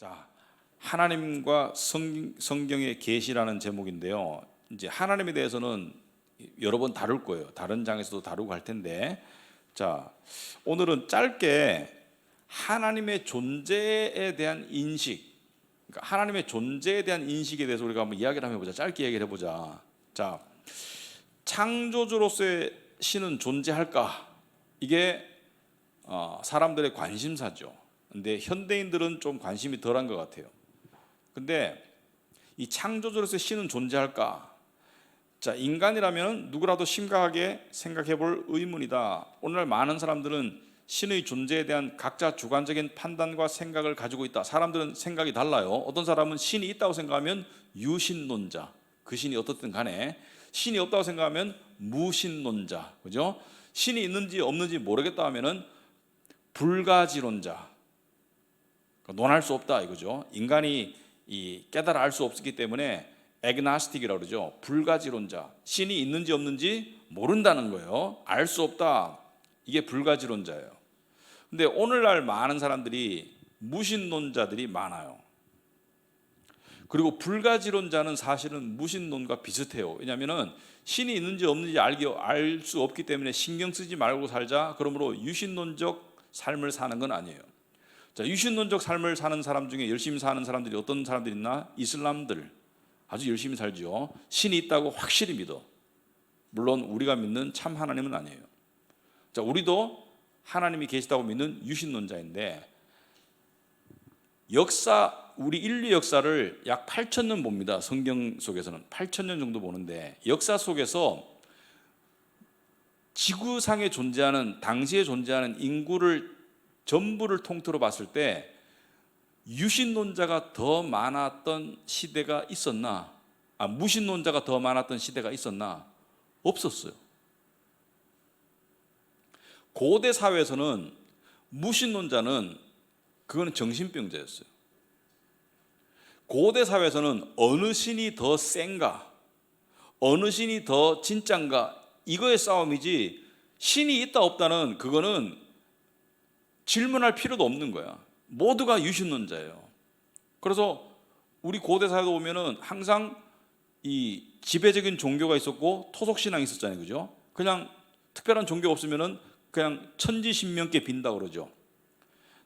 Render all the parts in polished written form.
자, 하나님과 성경의 계시라는 제목인데요. 이제 하나님에 대해서는 여러 번 다룰 거예요. 다른 장에서도 다루고 할 텐데, 자, 오늘은 짧게 하나님의 존재에 대한 인식, 그러니까 하나님의 존재에 대한 인식에 대해서 우리가 한번 이야기를 한번 해보자. 짧게 얘기를 해보자. 자, 창조주로서의 신은 존재할까? 이게 사람들의 관심사죠. 근데 현대인들은 좀 관심이 덜한 것 같아요. 근데 이 창조주로서의 신은 존재할까? 자, 인간이라면 누구라도 심각하게 생각해 볼 의문이다. 오늘날 많은 사람들은 신의 존재에 대한 각자 주관적인 판단과 생각을 가지고 있다. 사람들은 생각이 달라요. 어떤 사람은 신이 있다고 생각하면 유신론자, 그 신이 어떻든 간에. 신이 없다고 생각하면 무신론자, 그죠? 신이 있는지 없는지 모르겠다 하면은 불가지론자, 논할 수 없다 이거죠. 인간이 깨달아 알 수 없기 때문에 애그나스틱이라고 그러죠. 불가지론자, 신이 있는지 없는지 모른다는 거예요. 알 수 없다, 이게 불가지론자예요. 근데 오늘날 많은 사람들이 무신론자들이 많아요. 그리고 불가지론자는 사실은 무신론과 비슷해요. 왜냐하면 신이 있는지 없는지 알 수 없기 때문에 신경 쓰지 말고 살자, 그러므로 유신론적 삶을 사는 건 아니에요. 자, 유신론적 삶을 사는 사람 중에 열심히 사는 사람들이 어떤 사람들이 있나? 이슬람들 아주 열심히 살죠. 신이 있다고 확실히 믿어. 물론 우리가 믿는 참 하나님은 아니에요. 자, 우리도 하나님이 계시다고 믿는 유신론자인데, 우리 인류 역사를 약 8,000년 봅니다. 성경 속에서는 8,000년 정도 보는데, 역사 속에서 지구상에 존재하는, 당시에 존재하는 인구를 전부를 통틀어 봤을 때 유신론자가 더 많았던 시대가 있었나? 무신론자가 더 많았던 시대가 있었나? 없었어요. 고대 사회에서는 무신론자는 그거는 정신병자였어요. 고대 사회에서는 어느 신이 더 센가, 어느 신이 더 진짠가, 이거의 싸움이지, 신이 있다 없다는 그거는 질문할 필요도 없는 거야. 모두가 유신론자예요. 그래서 우리 고대 사회도 보면은 항상 이 지배적인 종교가 있었고 토속신앙이 있었잖아요, 그죠? 그냥 특별한 종교가 없으면은 그냥 천지신명께 빈다 그러죠.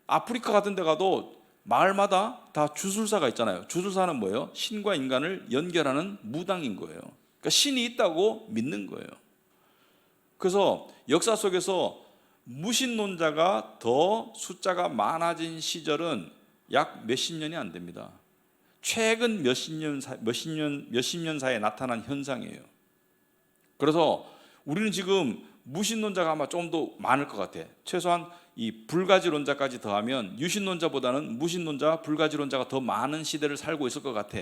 아프리카 같은 데 가도 마을마다 다 주술사가 있잖아요. 주술사는 뭐예요? 신과 인간을 연결하는 무당인 거예요. 그러니까 신이 있다고 믿는 거예요. 그래서 역사 속에서 무신론자가 더 숫자가 많아진 시절은 약 몇십 년이 안 됩니다. 최근 몇십 년 사이에 나타난 현상이에요. 그래서 우리는 지금 무신론자가 아마 좀 더 많을 것 같아. 최소한 이 불가지론자까지 더하면 유신론자보다는 무신론자, 불가지론자가 더 많은 시대를 살고 있을 것 같아.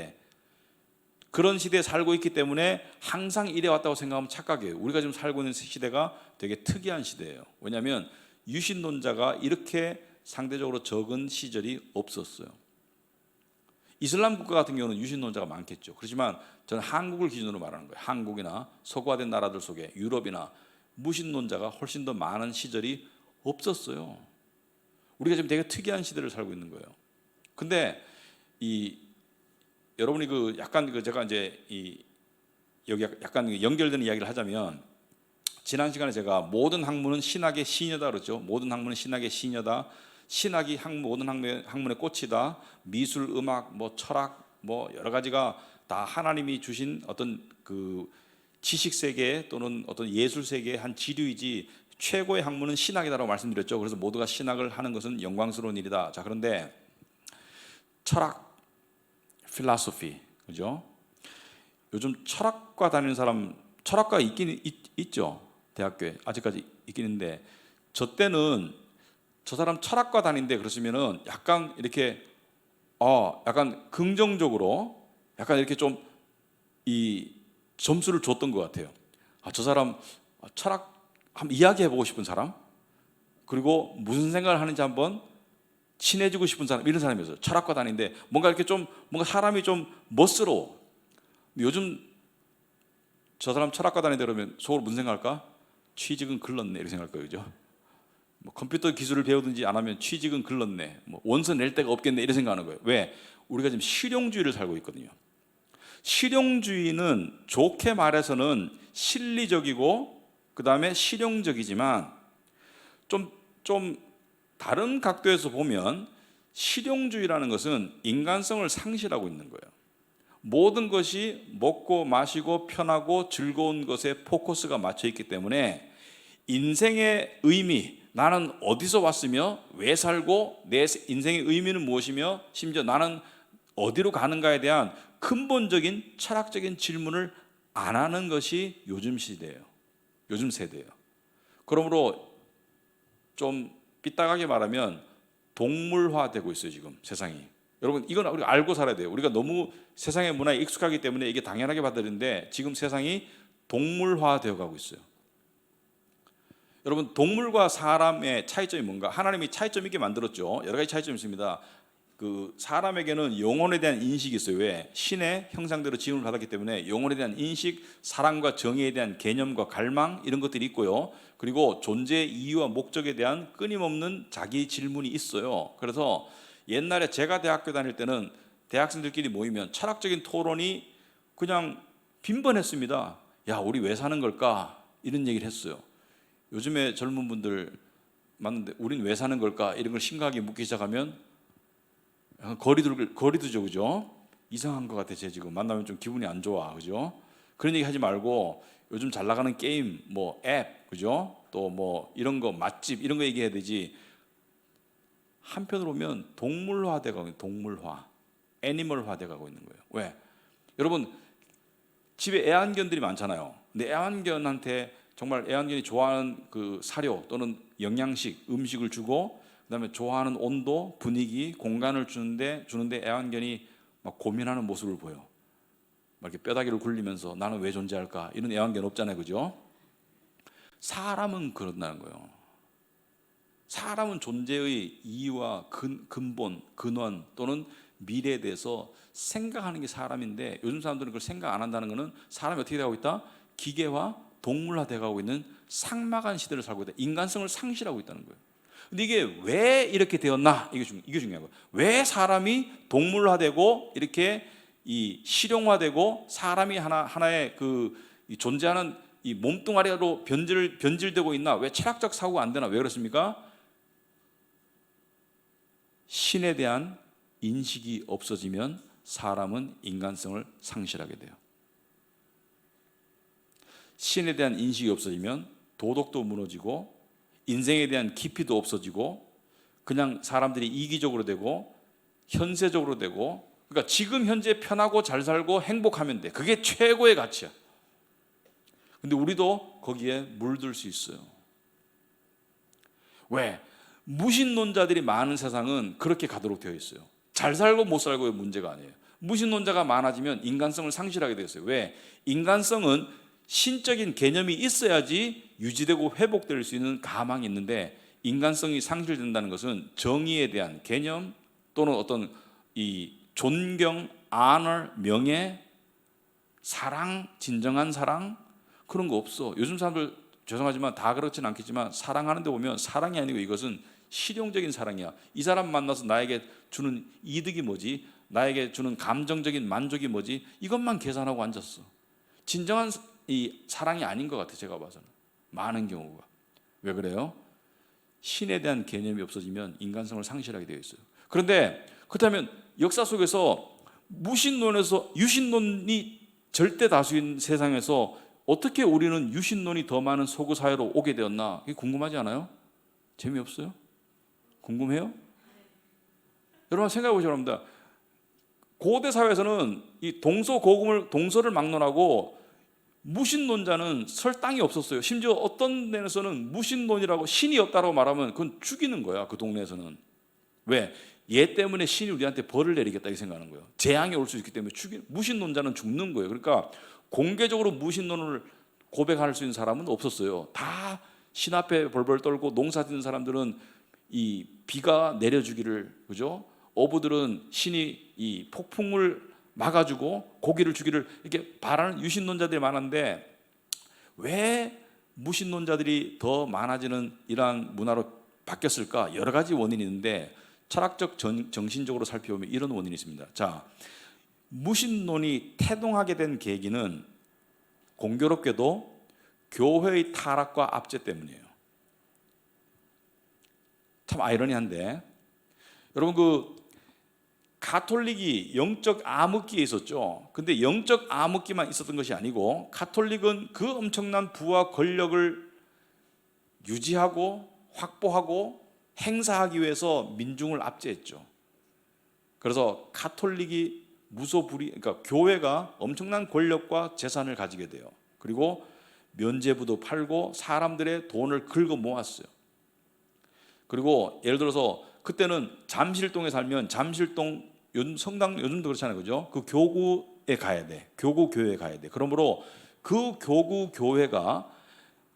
그런 시대에 살고 있기 때문에 항상 이래 왔다고 생각하면 착각이에요. 우리가 지금 살고 있는 시대가 되게 특이한 시대예요. 왜냐하면 유신론자가 이렇게 상대적으로 적은 시절이 없었어요. 이슬람 국가 같은 경우는 유신론자가 많겠죠. 그렇지만 저는 한국을 기준으로 말하는 거예요. 한국이나 서구화된 나라들 속에, 유럽이나 무신론자가 훨씬 더 많은 시절이 없었어요. 우리가 지금 되게 특이한 시대를 살고 있는 거예요. 근데 여러분이 제가 이제 여기 약간 연결되는 이야기를 하자면, 지난 시간에 제가 모든 학문은 신학의 시녀다 그랬죠. 모든 학문은 신학의 시녀다. 신학이 모든 학문의 꽃이다. 미술, 음악, 철학, 여러 가지가 다 하나님이 주신 어떤 그 지식 세계 또는 어떤 예술 세계의 한 지류이지, 최고의 학문은 신학이다라고 말씀드렸죠. 그래서 모두가 신학을 하는 것은 영광스러운 일이다. 자, 그런데 철학, 필라소피, 그죠? 요즘 철학과 다니는 사람, 철학과 있긴 있죠. 대학교에 아직까지 있긴 있는데, 저 때는 저 사람 철학과 다니는데 그러시면은 약간 이렇게 약간 긍정적으로 약간 이렇게 좀 이 점수를 줬던 것 같아요. 저 사람 철학 한번 이야기해보고 싶은 사람, 그리고 무슨 생각을 하는지 한번 친해지고 싶은 사람, 이런 사람이었어요. 철학과 다니는데 뭔가 사람이 좀 멋스러워. 요즘 저 사람 철학과 다니는데 그러면 속으로 무슨 생각할까? 취직은 글렀네, 이렇게 생각할 거예요, 그죠? 뭐 컴퓨터 기술을 배우든지 안 하면 취직은 글렀네, 뭐 원서 낼 데가 없겠네, 이런 생각하는 거예요. 왜? 우리가 지금 실용주의를 살고 있거든요. 실용주의는 좋게 말해서는 실리적이고 그 다음에 실용적이지만 좀 다른 각도에서 보면 실용주의라는 것은 인간성을 상실하고 있는 거예요. 모든 것이 먹고 마시고 편하고 즐거운 것에 포커스가 맞춰 있기 때문에 인생의 의미, 나는 어디서 왔으며 왜 살고 내 인생의 의미는 무엇이며 심지어 나는 어디로 가는가에 대한 근본적인 철학적인 질문을 안 하는 것이 요즘 시대예요. 요즘 세대예요. 그러므로 좀 삐딱하게 말하면 동물화되고 있어요, 지금 세상이. 여러분, 이건 우리가 알고 살아야 돼요. 우리가 너무 세상의 문화에 익숙하기 때문에 이게 당연하게 받아들이는데 지금 세상이 동물화되어 가고 있어요. 여러분, 동물과 사람의 차이점이 뭔가? 하나님이 차이점 있게 만들었죠. 여러 가지 차이점이 있습니다. 그 사람에게는 영혼에 대한 인식이 있어요. 왜? 신의 형상대로 지음을 받았기 때문에 영혼에 대한 인식, 사랑과 정의에 대한 개념과 갈망, 이런 것들이 있고요. 그리고 존재의 이유와 목적에 대한 끊임없는 자기 질문이 있어요. 그래서 옛날에 제가 대학교 다닐 때는 대학생들끼리 모이면 철학적인 토론이 그냥 빈번했습니다. 야, 우리 왜 사는 걸까? 이런 얘기를 했어요. 요즘에 젊은 분들 맞는데 우린 왜 사는 걸까? 이런 걸 심각하게 묻기 시작하면 거리두죠, 그죠? 이상한 것 같아. 쟤 지금 만나면 좀 기분이 안 좋아, 그죠? 그런 얘기 하지 말고 요즘 잘 나가는 게임, 뭐 앱, 그죠? 또 뭐 이런 거 맛집 이런 거 얘기해야 되지. 한편으로 보면 동물화돼가고 있는, 동물화, 애니멀화돼가고 있는 거예요. 왜? 여러분, 집에 애완견들이 많잖아요. 근데 애완견한테 정말 애완견이 좋아하는 그 사료 또는 영양식, 음식을 주고 그다음에 좋아하는 온도, 분위기, 공간을 주는데 애완견이 막 고민하는 모습을 보여. 막 이렇게 뼈다귀를 굴리면서 나는 왜 존재할까? 이런 애완견 없잖아요, 그죠? 사람은 그런다는 거예요. 사람은 존재의 이유와 근본, 근원 또는 미래에 대해서 생각하는 게 사람인데 요즘 사람들은 그걸 생각 안 한다는 것은 사람이 어떻게 되고 있다? 기계화, 동물화 되어가고 있는 삭막한 시대를 살고 있다. 인간성을 상실하고 있다는 거예요. 근데 이게 왜 이렇게 되었나? 이게 중요한 거예요. 왜 사람이 동물화되고 이렇게 이 실용화되고 사람이 하나의 그 존재하는 이 몸뚱아리로 변질되고 있나? 왜 철학적 사고가 안 되나? 왜 그렇습니까? 신에 대한 인식이 없어지면 사람은 인간성을 상실하게 돼요. 신에 대한 인식이 없어지면 도덕도 무너지고 인생에 대한 깊이도 없어지고 그냥 사람들이 이기적으로 되고 현세적으로 되고, 그러니까 지금 현재 편하고 잘 살고 행복하면 돼. 그게 최고의 가치야. 근데 우리도 거기에 물들 수 있어요. 왜? 무신론자들이 많은 세상은 그렇게 가도록 되어 있어요. 잘 살고 못 살고의 문제가 아니에요. 무신론자가 많아지면 인간성을 상실하게 되었어요. 왜? 인간성은 신적인 개념이 있어야지 유지되고 회복될 수 있는 가망이 있는데 인간성이 상실된다는 것은 정의에 대한 개념 또는 어떤 이 존경, honor, 명예, 사랑, 진정한 사랑 그런 거 없어. 요즘 사람들 죄송하지만 다 그렇지는 않겠지만 사랑하는 데 보면 사랑이 아니고 이것은 실용적인 사랑이야. 이 사람 만나서 나에게 주는 이득이 뭐지? 나에게 주는 감정적인 만족이 뭐지? 이것만 계산하고 앉았어. 진정한 이 사랑이 아닌 것 같아. 제가 봐서는 많은 경우가. 왜 그래요? 신에 대한 개념이 없어지면 인간성을 상실하게 되어 있어요. 그런데 그렇다면 역사 속에서 무신론에서 유신론이 절대 다수인 세상에서 어떻게 우리는 유신론이 더 많은 서구 사회로 오게 되었나? 이게 궁금하지 않아요? 재미없어요? 궁금해요? 여러분 생각해 보시기 바랍니다. 고대 사회에서는 이 동서를 막론하고 무신론자는 설 땅이 없었어요. 심지어 어떤 데에서는 무신론이라고 신이 없다고 말하면 그건 죽이는 거야. 그 동네에서는. 왜? 얘 때문에 신이 우리한테 벌을 내리겠다 이 생각하는 거예요. 재앙이 올 수 있기 때문에 무신론자는 죽는 거예요. 그러니까 공개적으로 무신론을 고백할 수 있는 사람은 없었어요. 다 신 앞에 벌벌 떨고 농사 짓는 사람들은 이 비가 내려주기를, 그죠? 어부들은 신이 이 폭풍을 막아주고 고기를 주기를 이렇게 바라는 유신론자들이 많은데 왜 무신론자들이 더 많아지는 이러한 문화로 바뀌었을까? 여러 가지 원인이 있는데 철학적 정신적으로 살펴보면 이런 원인이 있습니다. 자, 무신론이 태동하게 된 계기는 공교롭게도 교회의 타락과 압제 때문이에요. 참 아이러니한데, 여러분 그 가톨릭이 영적 암흑기에 있었죠. 근데 영적 암흑기만 있었던 것이 아니고 가톨릭은 그 엄청난 부와 권력을 유지하고 확보하고 행사하기 위해서 민중을 압제했죠. 그래서 가톨릭이 무소불위, 그러니까 교회가 엄청난 권력과 재산을 가지게 돼요. 그리고 면죄부도 팔고 사람들의 돈을 긁어 모았어요. 그리고 예를 들어서 그때는 잠실동에 살면 잠실동 요즘 성당 요즘도 그렇잖아요, 그죠? 그 교구에 가야 돼, 교구 교회에 가야 돼. 그러므로 그 교구 교회가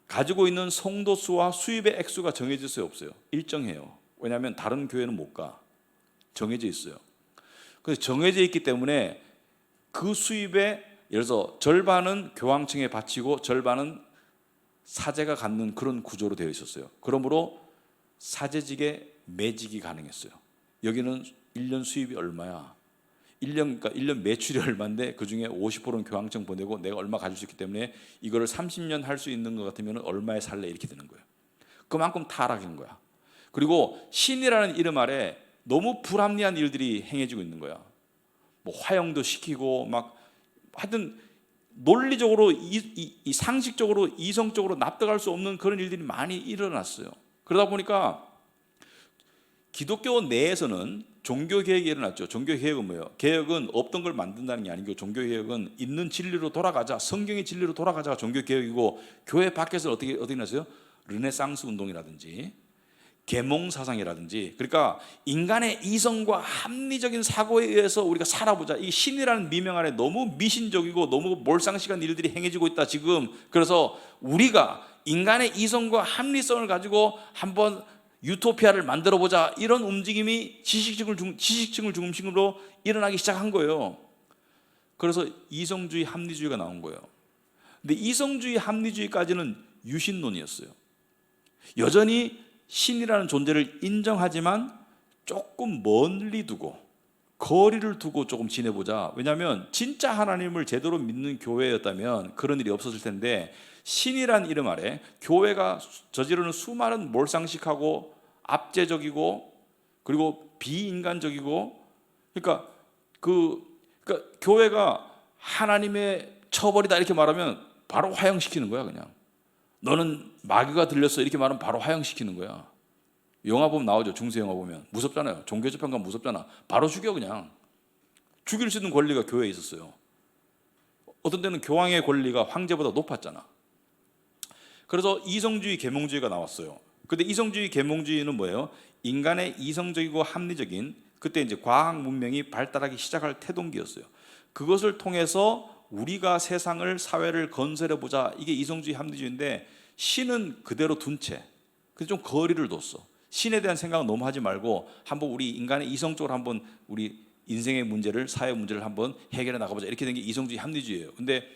가지고 있는 성도 수와 수입의 액수가 정해질 수 없어요. 일정해요. 왜냐하면 다른 교회는 못 가. 정해져 있어요. 그래서 정해져 있기 때문에 그 수입의 예를 들어서 절반은 교황청에 바치고 절반은 사제가 갖는 그런 구조로 되어 있었어요. 그러므로 사제직에 매직이 가능했어요. 여기는 1년 수입이 얼마야? 1년, 그러니까 1년 매출이 얼마인데 그 중에 50%는 교황청 보내고 내가 얼마 가질 수 있기 때문에 이거를 30년 할 수 있는 것 같으면 얼마에 살래? 이렇게 되는 거예요. 그만큼 타락인 거야. 그리고 신이라는 이름 아래 너무 불합리한 일들이 행해지고 있는 거야. 뭐 화형도 시키고 막 하여튼 논리적으로 이 상식적으로 이성적으로 납득할 수 없는 그런 일들이 많이 일어났어요. 그러다 보니까 기독교 내에서는 종교개혁이 일어났죠. 종교개혁은 뭐예요? 개혁은 없던 걸 만든다는 게 아니고 종교개혁은 있는 진리로 돌아가자, 성경의 진리로 돌아가자가 종교개혁이고, 교회 밖에서 어떻게 났어요? 르네상스 운동이라든지 계몽사상이라든지, 그러니까 인간의 이성과 합리적인 사고에 의해서 우리가 살아보자, 이 신이라는 미명 아래 너무 미신적이고 너무 몰상식한 일들이 행해지고 있다 지금. 그래서 우리가 인간의 이성과 합리성을 가지고 한번 유토피아를 만들어 보자, 이런 움직임이 지식층을 중심으로 일어나기 시작한 거예요. 그래서 이성주의 합리주의가 나온 거예요. 근데 이성주의 합리주의까지는 유신론이었어요. 여전히 신이라는 존재를 인정하지만 조금 멀리 두고 거리를 두고 조금 지내보자. 왜냐하면 진짜 하나님을 제대로 믿는 교회였다면 그런 일이 없었을 텐데, 신이란 이름 아래 교회가 저지르는 수많은 몰상식하고 압제적이고 그리고 비인간적이고, 그러니까 교회가 하나님의 처벌이다 이렇게 말하면 바로 화형시키는 거야. 그냥 너는 마귀가 들렸어 이렇게 말하면 바로 화형시키는 거야. 영화 보면 나오죠. 중세 영화 보면 무섭잖아요. 종교재판관 무섭잖아. 바로 죽여. 그냥 죽일 수 있는 권리가 교회에 있었어요. 어떤 때는 교황의 권리가 황제보다 높았잖아. 그래서 이성주의 계몽주의가 나왔어요. 근데 이성주의 계몽주의는 뭐예요? 인간의 이성적이고 합리적인, 그때 이제 과학 문명이 발달하기 시작할 태동기였어요. 그것을 통해서 우리가 세상을, 사회를 건설해 보자, 이게 이성주의 합리주의인데, 신은 그대로 둔 채 그래서 좀 거리를 뒀어. 신에 대한 생각은 너무 하지 말고 한번 우리 인간의 이성적으로 한번 우리 인생의 문제를, 사회 문제를 한번 해결해 나가보자, 이렇게 된 게 이성주의 합리주의예요. 근데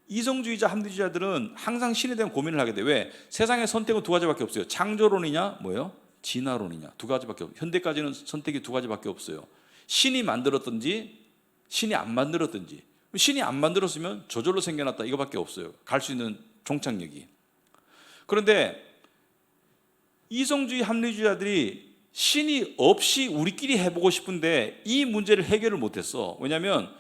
이성주의자 합리주의자들은 항상 신에 대한 고민을 하게 돼. 왜? 세상의 선택은 두 가지밖에 없어요. 창조론이냐 뭐예요? 진화론이냐, 두 가지밖에 없어요. 현대까지는 선택이 두 가지밖에 없어요. 신이 만들었든지 신이 안 만들었든지. 신이 안 만들었으면 저절로 생겨났다, 이거밖에 없어요. 갈 수 있는 종착역이. 그런데 이성주의 합리주의자들이 신이 없이 우리끼리 해보고 싶은데 이 문제를 해결을 못했어. 왜냐하면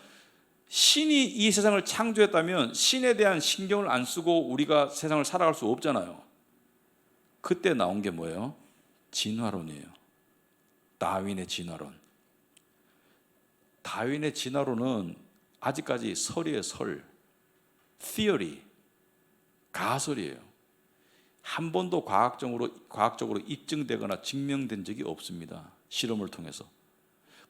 신이 이 세상을 창조했다면 신에 대한 신경을 안 쓰고 우리가 세상을 살아갈 수 없잖아요. 그때 나온 게 뭐예요? 진화론이에요. 다윈의 진화론. 다윈의 진화론은 아직까지 설이에요. 설, theory, 가설이에요. 한 번도 과학적으로 입증되거나 증명된 적이 없습니다. 실험을 통해서.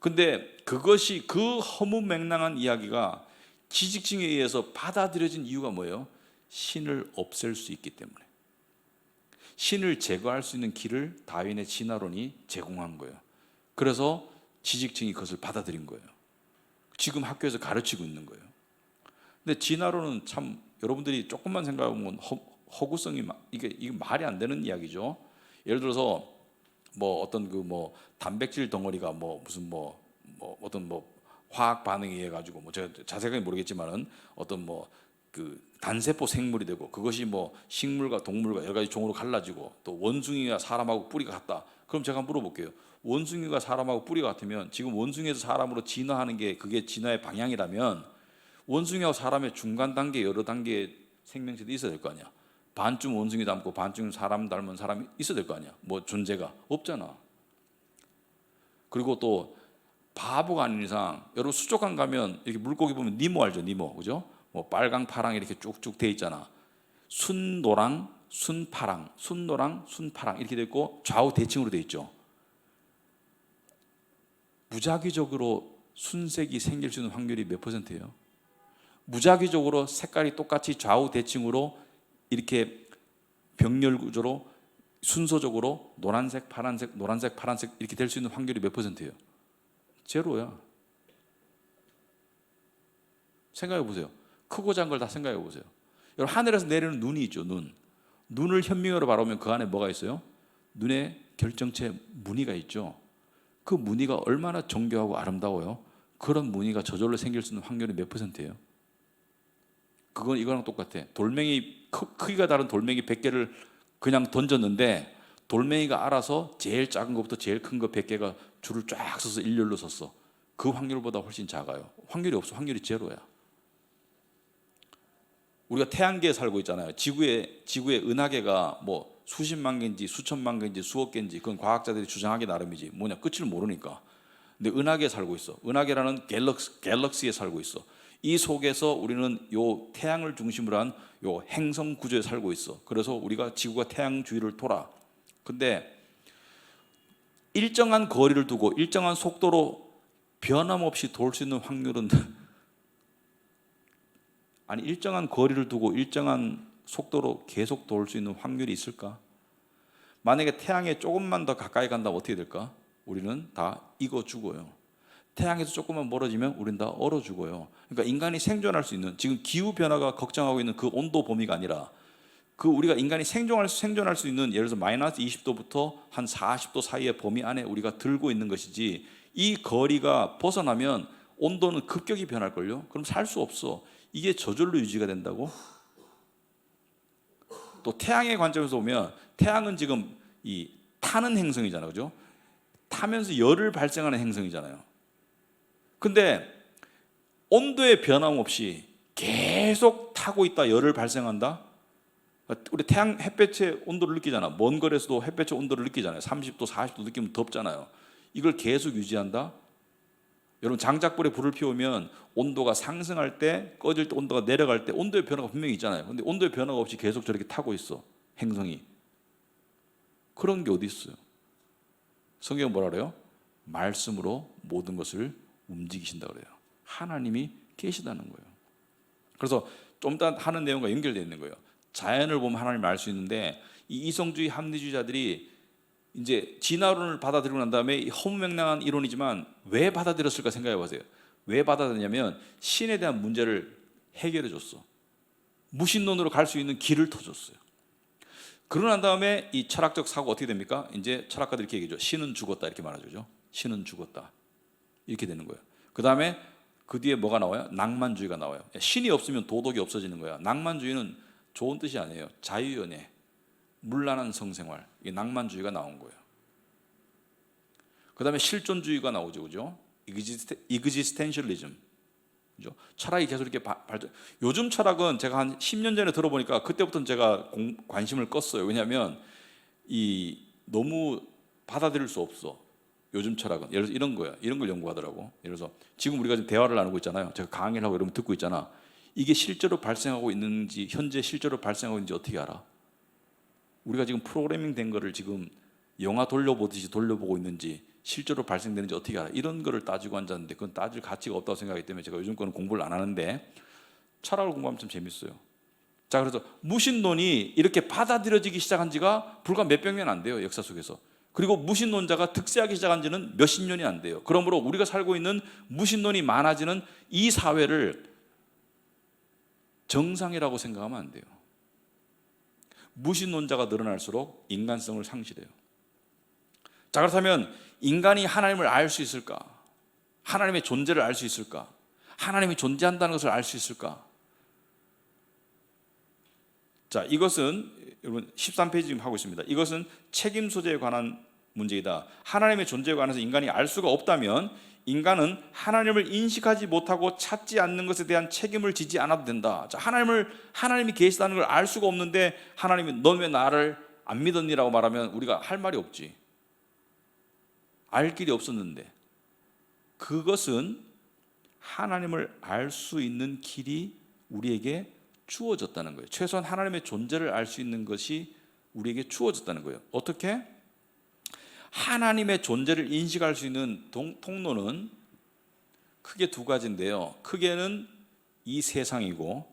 근데 그것이, 그 허무맹랑한 이야기가 지식층에 의해서 받아들여진 이유가 뭐예요? 신을 없앨 수 있기 때문에. 신을 제거할 수 있는 길을 다윈의 진화론이 제공한 거예요. 그래서 지식층이 그것을 받아들인 거예요. 지금 학교에서 가르치고 있는 거예요. 근데 진화론은 참 여러분들이 조금만 생각해보면 허구성이 이게 말이 안 되는 이야기죠. 예를 들어서 뭐 어떤 그 뭐 단백질 덩어리가 뭐 무슨 뭐 어떤 뭐 화학 반응에 의해 가지고 뭐 제가 자세하게 모르겠지만은 어떤 뭐 그 단세포 생물이 되고 그것이 뭐 식물과 동물과 여러 가지 종으로 갈라지고 또 원숭이가 사람하고 뿌리가 같다. 그럼 제가 물어볼게요. 원숭이가 사람하고 뿌리가 같으면 지금 원숭이에서 사람으로 진화하는 게 그게 진화의 방향이라면 원숭이와 사람의 중간 단계 여러 단계의 생명체도 있어야 될 거 아니야. 반쯤 원숭이 닮고 반쯤 사람 닮은 사람이 있어야 될 거 아니야. 뭐 존재가 없잖아. 그리고 또 바보가 아닌 이상 여러분 수족관 가면 이렇게 물고기 보면 니모 알죠? 니모 그죠? 뭐 빨강 파랑 이렇게 쭉쭉 돼 있잖아. 순노랑 순파랑 순노랑 순파랑 이렇게 돼 있고 좌우 대칭으로 돼 있죠. 무작위적으로 순색이 생길 수 있는 확률이 몇 %예요? 무작위적으로 색깔이 똑같이 좌우 대칭으로 이렇게 병렬 구조로 순서적으로 노란색, 파란색, 노란색, 파란색 이렇게 될 수 있는 확률이 몇 %예요? 제로야. 생각해 보세요. 크고 작은 걸 다 생각해 보세요. 여러분 하늘에서 내리는 눈이 있죠. 눈을 현미경으로 바라보면 그 안에 뭐가 있어요? 눈에 결정체 무늬가 있죠. 그 무늬가 얼마나 정교하고 아름다워요. 그런 무늬가 저절로 생길 수 있는 확률이 몇 %예요? 그건 이거랑 똑같아. 돌멩이 크기가 다른 돌멩이 100개를 그냥 던졌는데 돌멩이가 알아서 제일 작은 것부터 제일 큰 거 100개가 줄을 쫙 서서 일렬로 섰어. 그 확률보다 훨씬 작아요. 확률이 없어. 확률이 제로야. 우리가 태양계에 살고 있잖아요. 지구의 은하계가 뭐 수십만 개인지 수천만 개인지 수억 개인지 그건 과학자들이 주장하기 나름이지 뭐냐 끝을 모르니까. 근데 은하계에 살고 있어. 은하계라는 갤럭시에 살고 있어. 이 속에서 우리는 요 태양을 중심으로 한 요 행성 구조에 살고 있어. 그래서 우리가 지구가 태양 주위를 돌아. 근데 일정한 거리를 두고 일정한 속도로 변함없이 돌 수 있는 확률은 아니 일정한 거리를 두고 일정한 속도로 계속 돌 수 있는 확률이 있을까? 만약에 태양에 조금만 더 가까이 간다면 어떻게 될까? 우리는 다 익어 죽어요. 태양에서 조금만 멀어지면 우리는 다 얼어 죽어요. 그러니까 인간이 생존할 수 있는 지금 기후 변화가 걱정하고 있는 그 온도 범위가 아니라 그 우리가 인간이 생존할 수 있는 예를 들어서 마이너스 20도부터 한 40도 사이의 범위 안에 우리가 들고 있는 것이지 이 거리가 벗어나면 온도는 급격히 변할걸요. 그럼 살 수 없어. 이게 저절로 유지가 된다고? 또 태양의 관점에서 보면 태양은 지금 이 타는 행성이잖아요. 그죠? 타면서 열을 발생하는 행성이잖아요. 근데 온도의 변함 없이 계속 타고 있다 열을 발생한다? 우리 태양 햇볕의 온도를 느끼잖아. 먼 거리에서도 햇볕의 온도를 느끼잖아요. 30도, 40도 느끼면 덥잖아요. 이걸 계속 유지한다? 여러분 장작불에 불을 피우면 온도가 상승할 때 꺼질 때 온도가 내려갈 때 온도의 변화가 분명히 있잖아요. 근데 온도의 변화가 없이 계속 저렇게 타고 있어. 행성이. 그런 게 어디 있어요? 성경은 뭐라 그래요? 말씀으로 모든 것을 움직이신다 그래요. 하나님이 계시다는 거예요. 그래서 좀 더 하는 내용과 연결되어 있는 거예요. 자연을 보면 하나님을 알 수 있는데 이 이성주의 합리주의자들이 이제 진화론을 받아들이고 난 다음에 허무맹랑한 이론이지만 왜 받아들였을까 생각해 보세요. 왜 받아들였냐면 신에 대한 문제를 해결해 줬어. 무신론으로 갈 수 있는 길을 터줬어요. 그러고 난 다음에 이 철학적 사고 어떻게 됩니까? 이제 철학가들이 이렇게 얘기하죠. 신은 죽었다 이렇게 말하죠. 신은 죽었다. 이렇게 되는 거예요. 그 다음에 그 뒤에 뭐가 나와요? 낭만주의가 나와요. 신이 없으면 도덕이 없어지는 거야. 낭만주의는 좋은 뜻이 아니에요. 자유연애, 문란한 성생활, 이게 낭만주의가 나온 거예요. 그 다음에 실존주의가 나오죠, 그죠? 이그지스텐셜리즘, 그죠? 철학이 계속 이렇게 발전. 요즘 철학은 제가 한 10년 전에 들어보니까 그때부터는 제가 관심을 껐어요. 왜냐하면 이 너무 받아들일 수 없어. 요즘 철학은 예를 들어서 이런 거야. 이런 걸 연구하더라고. 예를 들어서 지금 우리가 지금 대화를 나누고 있잖아요. 제가 강의를 하고 여러분 듣고 있잖아. 이게 실제로 발생하고 있는지 현재 실제로 발생하고 있는지 어떻게 알아? 우리가 지금 프로그래밍 된 거를 지금 영화 돌려보듯이 돌려보고 있는지 실제로 발생되는지 어떻게 알아? 이런 거를 따지고 앉았는데 그건 따질 가치가 없다고 생각하기 때문에 제가 요즘 거는 공부를 안 하는데 철학을 공부하면 좀 재밌어요. 자, 그래서 무신론이 이렇게 받아들여지기 시작한 지가 불과 몇백 년 안 돼요. 역사 속에서. 그리고 무신론자가 득세하기 시작한 지는 몇십 년이 안 돼요. 그러므로 우리가 살고 있는 무신론이 많아지는 이 사회를 정상이라고 생각하면 안 돼요. 무신론자가 늘어날수록 인간성을 상실해요. 자, 그렇다면 인간이 하나님을 알 수 있을까? 하나님의 존재를 알 수 있을까? 하나님이 존재한다는 것을 알 수 있을까? 자, 이것은 여러분 13페이지 지금 하고 있습니다. 이것은 책임 소재에 관한 문제이다. 하나님의 존재에 관해서 인간이 알 수가 없다면 인간은 하나님을 인식하지 못하고 찾지 않는 것에 대한 책임을 지지 않아도 된다. 자, 하나님이 계시다는 걸 알 수가 없는데 하나님이 넌 왜 나를 안 믿었니라고 말하면 우리가 할 말이 없지. 알 길이 없었는데, 그것은 하나님을 알 수 있는 길이 우리에게 주어졌다는 거예요. 최소한 하나님의 존재를 알 수 있는 것이 우리에게 주어졌다는 거예요. 어떻게? 하나님의 존재를 인식할 수 있는 통로는 크게 두 가지인데요. 크게는 이 세상이고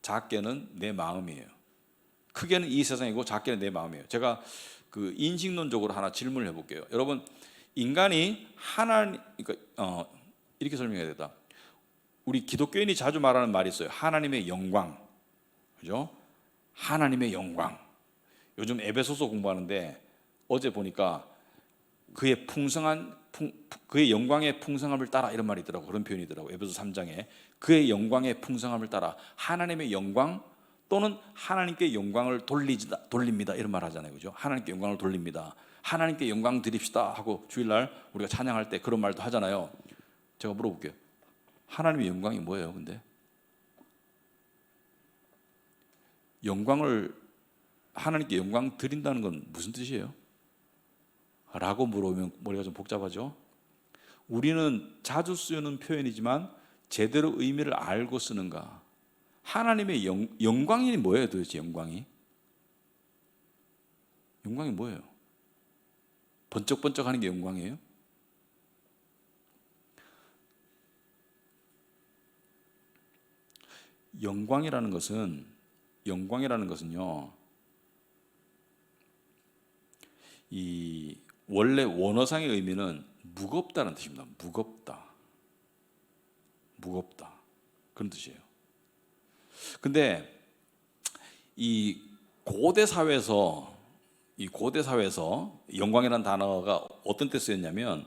작게는 내 마음이에요. 크게는 이 세상이고 작게는 내 마음이에요. 제가 그 인식론적으로 하나 질문을 해볼게요. 여러분, 인간이 이렇게 설명해야 되다. 우리 기독교인이 자주 말하는 말이 있어요. 하나님의 영광, 그죠? 하나님의 영광. 요즘 에베소서 공부하는데 어제 보니까 그의 영광의 풍성함을 따라 이런 말이 있더라고. 그런 표현이 있더라고. 에베소 3장에 그의 영광의 풍성함을 따라 하나님의 영광 또는 하나님께 영광을 돌립니다. 이런 말 하잖아요, 그죠? 하나님께 영광을 돌립니다. 하나님께 영광 드립시다 하고 주일날 우리가 찬양할 때 그런 말도 하잖아요. 제가 물어볼게요. 하나님의 영광이 뭐예요? 근데 하나님께 영광 드린다는 건 무슨 뜻이에요? 라고 물어보면 머리가 좀 복잡하죠. 우리는 자주 쓰는 표현이지만 제대로 의미를 알고 쓰는가? 하나님의 영광이 뭐예요? 도대체 영광이 뭐예요? 번쩍번쩍하는 게 영광이에요? 영광이라는 것은요, 이 원래 원어상의 의미는 무겁다는 뜻입니다. 무겁다 그런 뜻이에요. 근데 이 고대 사회에서 영광이라는 단어가 어떤 때 쓰였냐면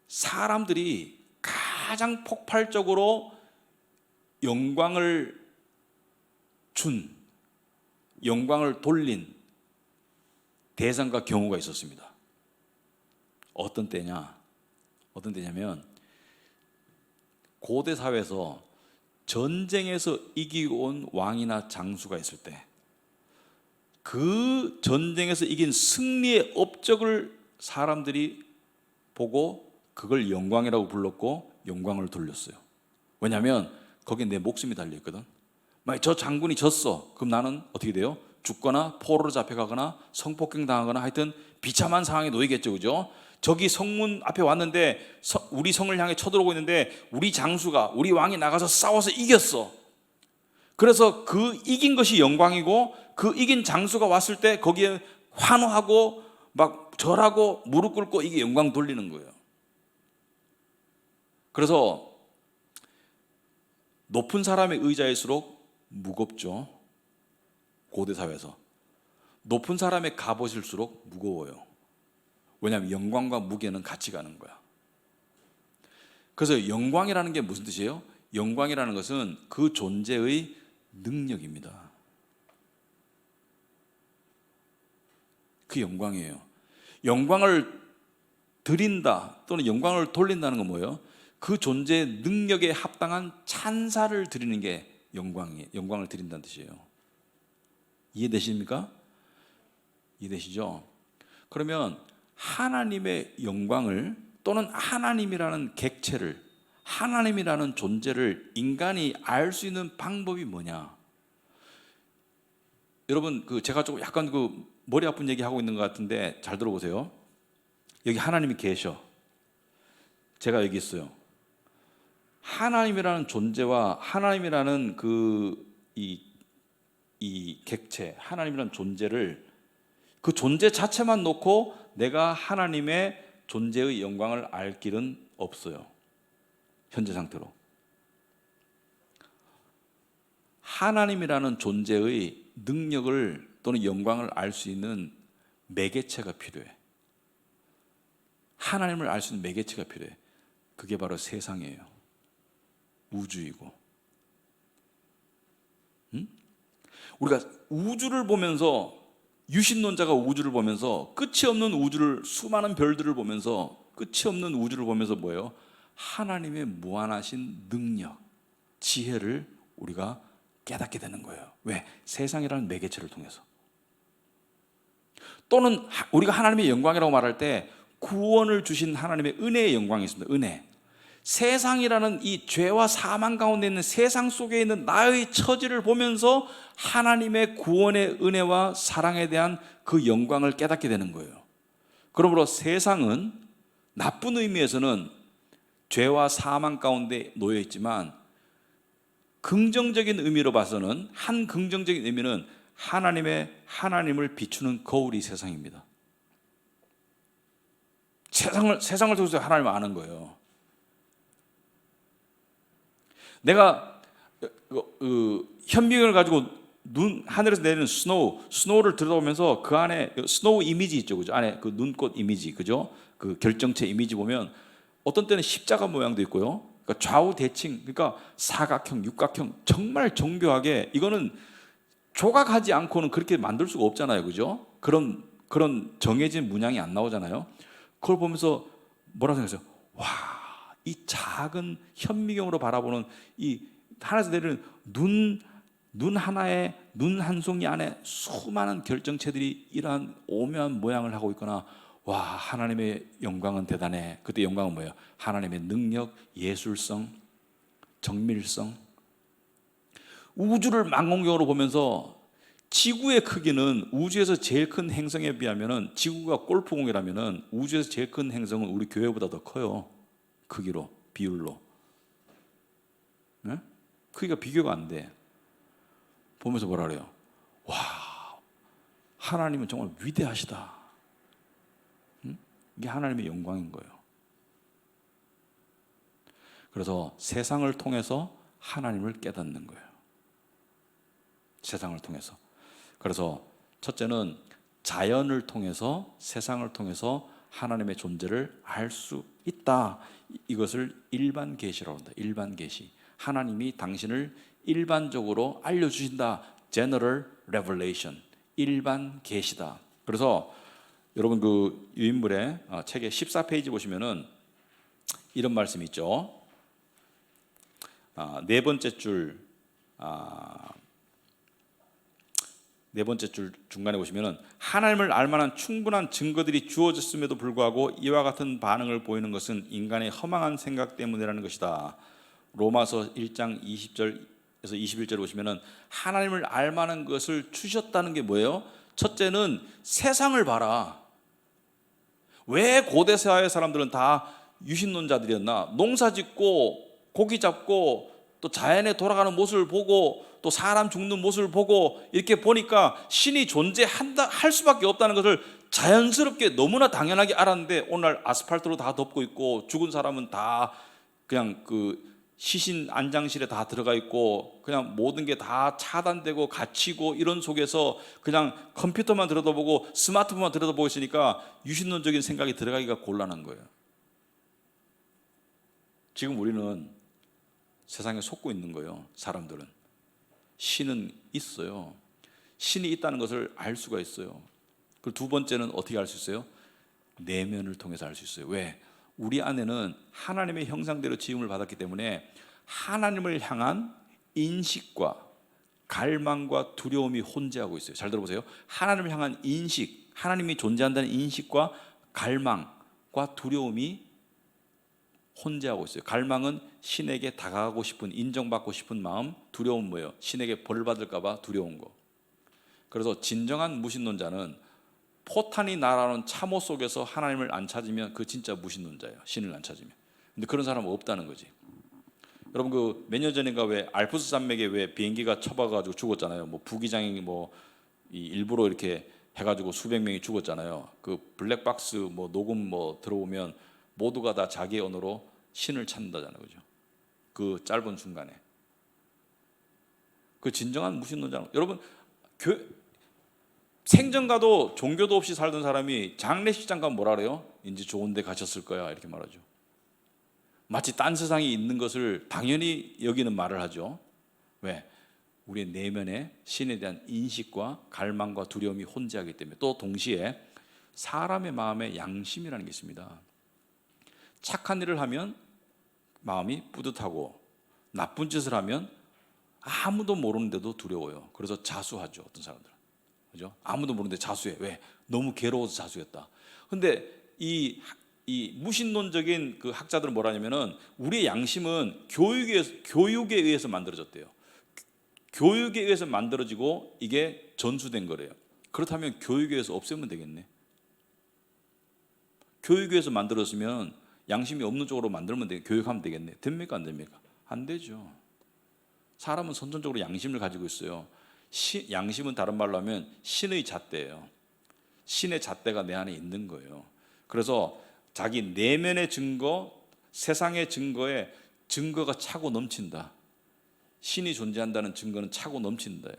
사람들이 가장 폭발적으로 영광을 돌린 대상과 경우가 있었습니다. 어떤 때냐면 고대 사회에서 전쟁에서 이기고 온 왕이나 장수가 있을 때 그 전쟁에서 이긴 승리의 업적을 사람들이 보고 그걸 영광이라고 불렀고 영광을 돌렸어요. 왜냐하면 거기에 내 목숨이 달려있거든. 만약 저 장군이 졌어, 그럼 나는 어떻게 돼요? 죽거나 포로로 잡혀가거나 성폭행 당하거나 하여튼 비참한 상황에 놓이겠죠, 그죠? 저기 성문 앞에 왔는데 우리 성을 향해 쳐들어오고 있는데 우리 장수가, 우리 왕이 나가서 싸워서 이겼어. 그래서 그 이긴 것이 영광이고 그 이긴 장수가 왔을 때 거기에 환호하고 막 절하고 무릎 꿇고 이게 영광 돌리는 거예요. 그래서 높은 사람의 의자일수록 무겁죠. 고대 사회에서 높은 사람의 갑옷일수록 무거워요. 왜냐하면 영광과 무게는 같이 가는 거야. 그래서 영광이라는 게 무슨 뜻이에요? 영광이라는 것은 그 존재의 능력입니다. 그 영광이에요. 영광을 드린다 또는 영광을 돌린다는 건 뭐예요? 그 존재의 능력에 합당한 찬사를 드리는 게 영광을 드린다는 뜻이에요. 이해되십니까? 이해되시죠? 그러면 하나님의 영광을 또는 하나님이라는 객체를, 하나님이라는 존재를 인간이 알 수 있는 방법이 뭐냐? 여러분, 제가 조금 약간 머리 아픈 얘기 하고 있는 것 같은데 잘 들어보세요. 여기 하나님이 계셔. 제가 여기 있어요. 하나님이라는 존재와 하나님이라는 이 객체, 하나님이라는 존재를, 그 존재 자체만 놓고 내가 하나님의 존재의 영광을 알 길은 없어요. 현재 상태로. 하나님이라는 존재의 능력을 또는 영광을 알 수 있는 매개체가 필요해. 하나님을 알 수 있는 매개체가 필요해. 그게 바로 세상이에요. 우주이고. 우리가 우주를 보면서, 유신론자가 우주를 보면서, 끝이 없는 우주를, 수많은 별들을 보면서, 끝이 없는 우주를 보면서 뭐예요? 하나님의 무한하신 능력, 지혜를 우리가 깨닫게 되는 거예요. 왜? 세상이라는 매개체를 통해서. 또는 우리가 하나님의 영광이라고 말할 때 구원을 주신 하나님의 은혜의 영광이 있습니다. 은혜. 세상이라는 이 죄와 사망 가운데 있는 세상 속에 있는 나의 처지를 보면서 하나님의 구원의 은혜와 사랑에 대한 그 영광을 깨닫게 되는 거예요. 그러므로 세상은 나쁜 의미에서는 죄와 사망 가운데 놓여 있지만, 긍정적인 의미로 봐서는, 한 긍정적인 의미는 하나님을 비추는 거울이 세상입니다. 세상을 통해서 하나님을 아는 거예요. 내가 현미경을 가지고 하늘에서 내리는 스노우를 들여다보면서 그 안에 스노우 이미지 있죠, 그죠? 안에 그 눈꽃 이미지, 그죠? 그 결정체 이미지 보면 어떤 때는 십자가 모양도 있고요. 그러니까 좌우 대칭, 그러니까 사각형, 육각형, 정말 정교하게, 이거는 조각하지 않고는 그렇게 만들 수가 없잖아요, 그죠? 그런 정해진 문양이 안 나오잖아요. 그걸 보면서 뭐라고 생각했어요? 와, 이 작은 현미경으로 바라보는 이 하늘에서 내리는 눈 하나에, 눈 한 송이 안에 수많은 결정체들이 이러한 오묘한 모양을 하고 있거나, 와, 하나님의 영광은 대단해. 그때 영광은 뭐예요? 하나님의 능력, 예술성, 정밀성. 우주를 망원경으로 보면서 지구의 크기는 우주에서 제일 큰 행성에 비하면은, 지구가 골프공이라면은 우주에서 제일 큰 행성은 우리 교회보다 더 커요. 크기로, 비율로. 네? 크기가 비교가 안 돼. 보면서 뭐라 그래요? 와, 하나님은 정말 위대하시다. 이게 하나님의 영광인 거예요. 그래서 세상을 통해서 하나님을 깨닫는 거예요. 세상을 통해서. 그래서 첫째는 자연을 통해서, 세상을 통해서 하나님의 존재를 알 수 있다. 이것을 일반 계시라고 한다. 일반 계시. 하나님이 당신을 일반적으로 알려주신다. General Revelation. 일반 계시다. 그래서 여러분 그 유인물의 책의 14페이지 보시면은 이런 말씀이 있죠. 네 번째 줄 중간에 보시면은 하나님을 알만한 충분한 증거들이 주어졌음에도 불구하고 이와 같은 반응을 보이는 것은 인간의 허망한 생각 때문이라는 것이다. 로마서 1장 20절에서 21절에 보시면은 하나님을 알만한 것을 주셨다는 게 뭐예요? 첫째는 세상을 봐라. 왜 고대 사회 사람들은 다 유신론자들이었나? 농사 짓고 고기 잡고 또 자연에 돌아가는 모습을 보고 또 사람 죽는 모습을 보고 이렇게 보니까 신이 존재한다 할 수밖에 없다는 것을 자연스럽게 너무나 당연하게 알았는데, 오늘 아스팔트로 다 덮고 있고 죽은 사람은 다 그냥 그 시신 안장실에 다 들어가 있고 그냥 모든 게 다 차단되고 갇히고 이런 속에서 그냥 컴퓨터만 들여다보고 스마트폰만 들여다보고 있으니까 유신론적인 생각이 들어가기가 곤란한 거예요. 지금 우리는 세상에 속고 있는 거예요. 사람들은. 신은 있어요. 신이 있다는 것을 알 수가 있어요. 그리고 두 번째는 어떻게 알 수 있어요? 내면을 통해서 알 수 있어요. 왜? 우리 안에는 하나님의 형상대로 지음을 받았기 때문에 하나님을 향한 인식과 갈망과 두려움이 혼재하고 있어요. 잘 들어보세요. 하나님을 향한 인식, 하나님이 존재한다는 인식과 갈망과 두려움이 혼재하고 있어요. 갈망은 신에게 다가가고 싶은, 인정받고 싶은 마음, 두려움은 뭐예요? 신에게 벌 받을까 봐 두려운 거. 그래서 진정한 무신론자는 포탄이 날아오는 참호 속에서 하나님을 안 찾으면 그 진짜 무신론자예요. 신을 안 찾으면. 근데 그런 사람은 없다는 거지. 여러분 그 몇 년 전인가 왜 알프스 산맥에 왜 비행기가 쳐박아가지고 죽었잖아요. 뭐 부기장이 뭐 일부러 이렇게 해가지고 수백 명이 죽었잖아요. 그 블랙박스 뭐 녹음 뭐 들어오면 모두가 다 자기 언어로 신을 찾는다잖아요, 그죠? 그 짧은 순간에. 그 진정한 무신론자는 여러분 생전가도 종교도 없이 살던 사람이 장례식장 가면 뭐라 그래요? 이제 좋은 데 가셨을 거야 이렇게 말하죠. 마치 딴 세상에 있는 것을 당연히 여기는 말을 하죠. 왜? 우리의 내면에 신에 대한 인식과 갈망과 두려움이 혼재하기 때문에. 또 동시에 사람의 마음에 양심이라는 게 있습니다. 착한 일을 하면 마음이 뿌듯하고 나쁜 짓을 하면 아무도 모르는데도 두려워요. 그래서 자수하죠. 어떤 사람들은. 그죠? 아무도 모르는데 자수해. 왜? 너무 괴로워서 자수했다. 근데 이 무신론적인 그 학자들은 뭐라 하냐면은 우리의 양심은 교육에 의해서 만들어졌대요. 교육에 의해서 만들어지고 이게 전수된 거래요. 그렇다면 교육에 의해서 없애면 되겠네. 교육에 의해서 만들었으면 양심이 없는 쪽으로 만들면 교육하면 되겠네. 됩니까? 안 됩니까? 안 되죠. 사람은 선천적으로 양심을 가지고 있어요. 양심은 다른 말로 하면 신의 잣대예요. 신의 잣대가 내 안에 있는 거예요. 그래서 자기 내면의 증거, 세상의 증거에 증거가 차고 넘친다. 신이 존재한다는 증거는 차고 넘친다요.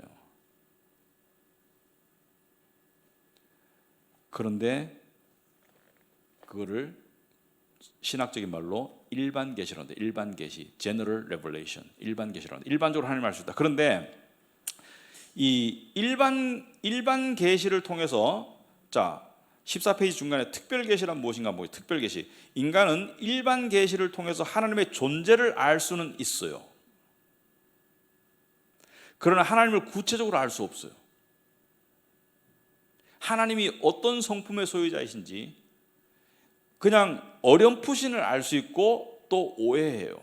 그런데 그거를 신학적인 말로 일반 계시라는데, 일반 계시, general revelation, 일반 계시라는데, 일반적으로 하나님 알 수 있다. 그런데 이 일반 계시를 통해서, 자 14페이지 중간에 특별 계시란 무엇인가 보죠. 특별 계시. 인간은 일반 계시를 통해서 하나님의 존재를 알 수는 있어요. 그러나 하나님을 구체적으로 알 수 없어요. 하나님이 어떤 성품의 소유자이신지 그냥 어렴풋이는 알 수 있고 또 오해해요.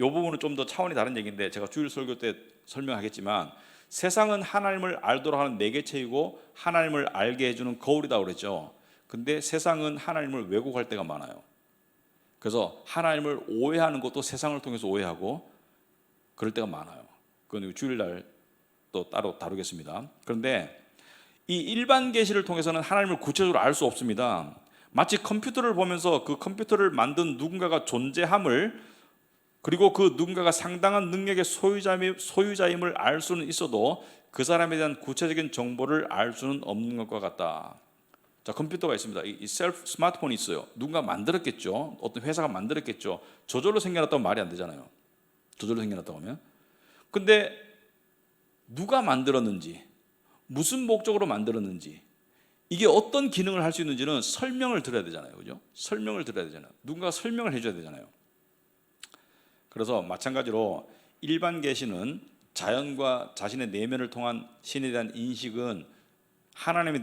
이 부분은 좀 더 차원이 다른 얘기인데 제가 주일 설교 때 설명하겠지만, 세상은 하나님을 알도록 하는 매개체이고 하나님을 알게 해주는 거울이라고 그랬죠. 근데 세상은 하나님을 왜곡할 때가 많아요. 그래서 하나님을 오해하는 것도 세상을 통해서 오해하고 그럴 때가 많아요. 그건 주일날 또 따로 다루겠습니다. 그런데 이 일반 계시를 통해서는 하나님을 구체적으로 알 수 없습니다. 마치 컴퓨터를 보면서 그 컴퓨터를 만든 누군가가 존재함을, 그리고 그 누군가가 상당한 능력의 소유자임을 알 수는 있어도 그 사람에 대한 구체적인 정보를 알 수는 없는 것과 같다. 자, 컴퓨터가 있습니다. 이 스마트폰이 있어요. 누군가 만들었겠죠. 어떤 회사가 만들었겠죠. 저절로 생겨났다고 말이 안 되잖아요. 저절로 생겨났다고 하면. 근데 누가 만들었는지, 무슨 목적으로 만들었는지, 이게 어떤 기능을 할 수 있는지는 설명을 들어야 되잖아요. 그죠? 설명을 들어야 되잖아요. 누군가 설명을 해줘야 되잖아요. 그래서 마찬가지로 일반 계시는 자연과 자신의 내면을 통한 신에 대한 인식은 하나님의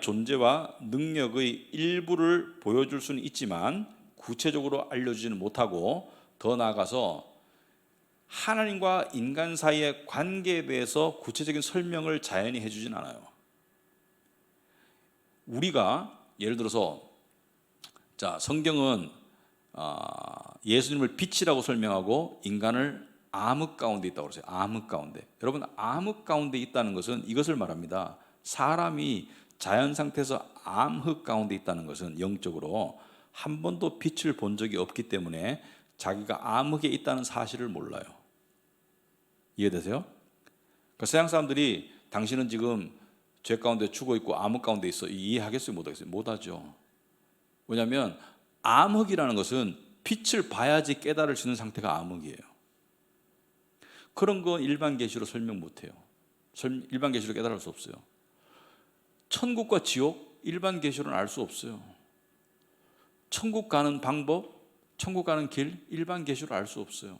존재와 능력의 일부를 보여줄 수는 있지만 구체적으로 알려주지는 못하고, 더 나아가서 하나님과 인간 사이의 관계에 대해서 구체적인 설명을 자연히 해주진 않아요. 우리가 예를 들어서, 자, 성경은 예수님을 빛이라고 설명하고 인간을 암흑 가운데 있다고 그러세요. 암흑 가운데. 여러분, 암흑 가운데 있다는 것은 이것을 말합니다. 사람이 자연 상태에서 암흑 가운데 있다는 것은 영적으로 한 번도 빛을 본 적이 없기 때문에 자기가 암흑에 있다는 사실을 몰라요. 이해되세요? 그러니까 세상 사람들이 당신은 지금 죄 가운데 죽어 있고 암흑 가운데 있어, 이해하겠어요? 못하겠어요? 못하죠. 왜냐하면 암흑이라는 것은 빛을 봐야지 깨달을 수 있는 상태가 암흑이에요. 그런 거 일반 계시로 설명 못해요. 일반 계시로 깨달을 수 없어요. 천국과 지옥 일반 계시로는 알 수 없어요. 천국 가는 방법, 천국 가는 길 일반 계시로 알 수 없어요.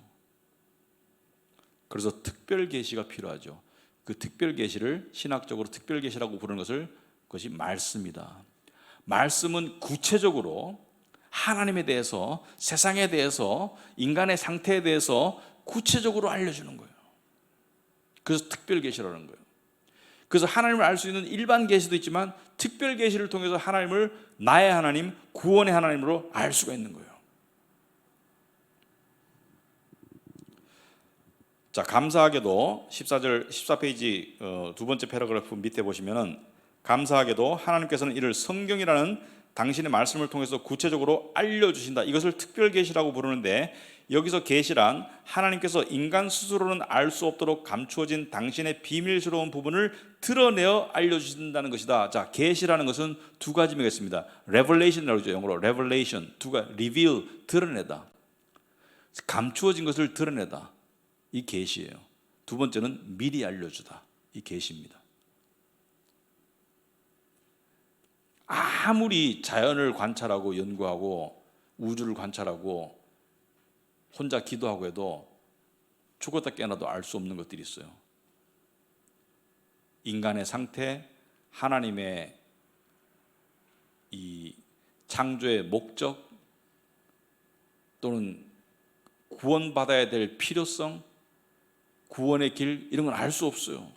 그래서 특별 계시가 필요하죠. 그 특별 계시를 신학적으로 특별 계시라고 부르는 그것이 말씀이다. 말씀은 구체적으로 하나님에 대해서, 세상에 대해서, 인간의 상태에 대해서 구체적으로 알려주는 거예요. 그래서 특별 계시라는 거예요. 그래서 하나님을 알 수 있는 일반 계시도 있지만 특별 계시를 통해서 하나님을 나의 하나님, 구원의 하나님으로 알 수가 있는 거예요. 자, 감사하게도 14페이지 두 번째 패러그래프 밑에 보시면은, 감사하게도 하나님께서는 이를 성경이라는 당신의 말씀을 통해서 구체적으로 알려주신다. 이것을 특별 계시라고 부르는데, 여기서 계시란 하나님께서 인간 스스로는 알 수 없도록 감추어진 당신의 비밀스러운 부분을 드러내어 알려주신다는 것이다. 자, 계시라는 것은 두 가지 의미가 있습니다. revelation이라고 하죠. 영어로 revelation, reveal, 드러내다. 감추어진 것을 드러내다. 이 계시예요. 두 번째는 미리 알려주다. 이 계시입니다. 아무리 자연을 관찰하고 연구하고 우주를 관찰하고 혼자 기도하고 해도 죽었다 깨어나도 알 수 없는 것들이 있어요. 인간의 상태, 하나님의 이 창조의 목적, 또는 구원받아야 될 필요성, 구원의 길, 이런 건 알 수 없어요.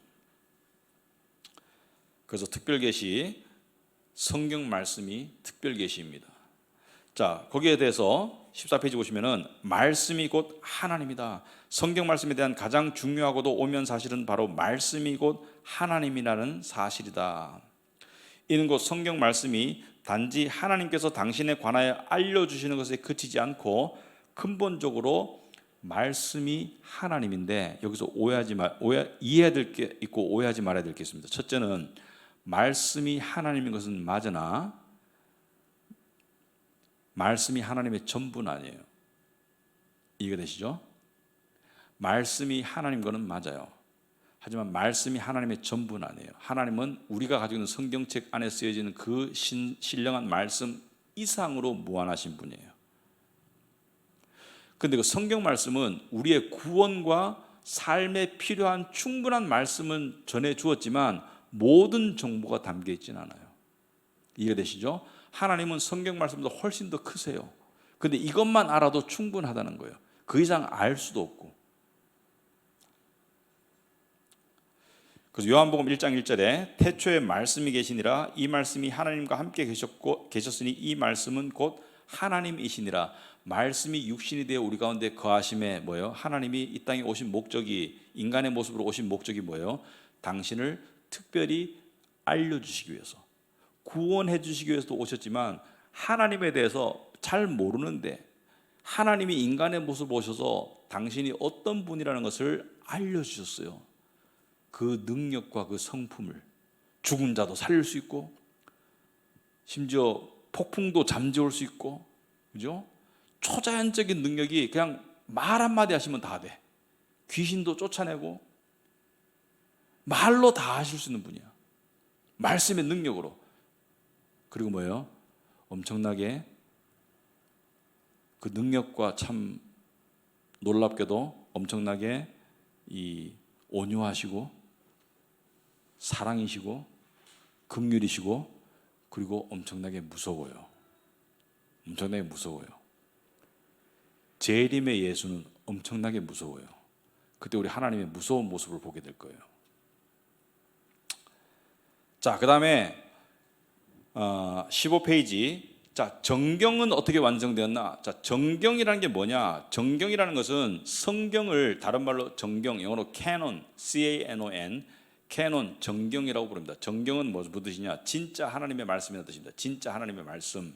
그래서 특별계시, 성경 말씀이 특별계시입니다. 자, 거기에 대해서 14페이지 보시면은 말씀이 곧 하나님이다. 성경 말씀에 대한 가장 중요하고도 오면 사실은 바로 말씀이 곧 하나님이라는 사실이다. 이는 곧 성경 말씀이 단지 하나님께서 당신에 관하여 알려주시는 것에 그치지 않고 근본적으로 말씀이 하나님인데, 여기서 이해해야 될 게 있고 오해하지 말아야 될 게 있습니다. 첫째는 말씀이 하나님인 것은 맞으나 말씀이 하나님의 전부는 아니에요. 이해가 되시죠? 말씀이 하나님 거는 맞아요. 하지만 말씀이 하나님의 전부는 아니에요. 하나님은 우리가 가지고 있는 성경책 안에 쓰여지는 그 신령한 말씀 이상으로 무한하신 분이에요. 그런데 그 성경 말씀은 우리의 구원과 삶에 필요한 충분한 말씀은 전해 주었지만 모든 정보가 담겨 있지는 않아요. 이해가 되시죠? 하나님은 성경 말씀보다 훨씬 더 크세요. 그런데 이것만 알아도 충분하다는 거예요. 그 이상 알 수도 없고. 그래서 요한복음 1장 1절에 태초에 말씀이 계시니라, 이 말씀이 하나님과 함께 계셨으니 이 말씀은 곧 하나님이시니라. 말씀이 육신이 되어 우리 가운데 거하심에 뭐예요? 하나님이 이 땅에 오신 목적이, 인간의 모습으로 오신 목적이 뭐예요? 당신을 특별히 알려주시기 위해서, 구원해 주시기 위해서도 오셨지만 하나님에 대해서 잘 모르는데 하나님이 인간의 모습으로 오셔서 당신이 어떤 분이라는 것을 알려주셨어요. 그 능력과 그 성품을, 죽은 자도 살릴 수 있고 심지어 폭풍도 잠재울 수 있고, 그죠? 초자연적인 능력이 그냥 말 한마디 하시면 다 돼. 귀신도 쫓아내고 말로 다 하실 수 있는 분이야. 말씀의 능력으로. 그리고 뭐예요? 엄청나게 그 능력과 참 놀랍게도 엄청나게 이 온유하시고 사랑이시고 긍휼이시고, 그리고 엄청나게 무서워요. 엄청나게 무서워요. 재림의 예수는 엄청나게 무서워요. 그때 우리 하나님의 무서운 모습을 보게 될 거예요. 자, 그 다음에 15페이지. 자, 정경은 어떻게 완성되었나? 자, 정경이라는 게 뭐냐? 정경이라는 것은 성경을, 다른 말로 정경, 영어로 canon, C-A-N-O-N, canon, 정경이라고 부릅니다. 정경은 무슨 뜻이냐? 진짜 하나님의 말씀이라는 뜻입니다. 진짜 하나님의 말씀.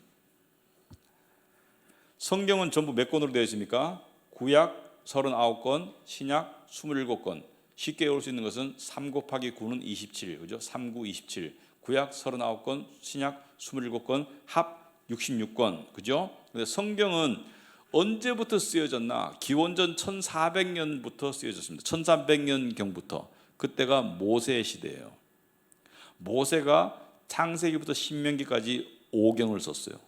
성경은 전부 몇 권으로 되어 있습니까? 구약 39권, 신약 27권. 쉽게 외울 수 있는 것은 3 곱하기 9는 27, 그죠? 3, 9, 27. 구약 39권, 신약 27권, 합 66권, 그죠? 근데 성경은 언제부터 쓰여졌나? 기원전 1400년부터 쓰여졌습니다. 1300년경부터. 그때가 모세 시대예요. 모세가 창세기부터 신명기까지 5경을 썼어요.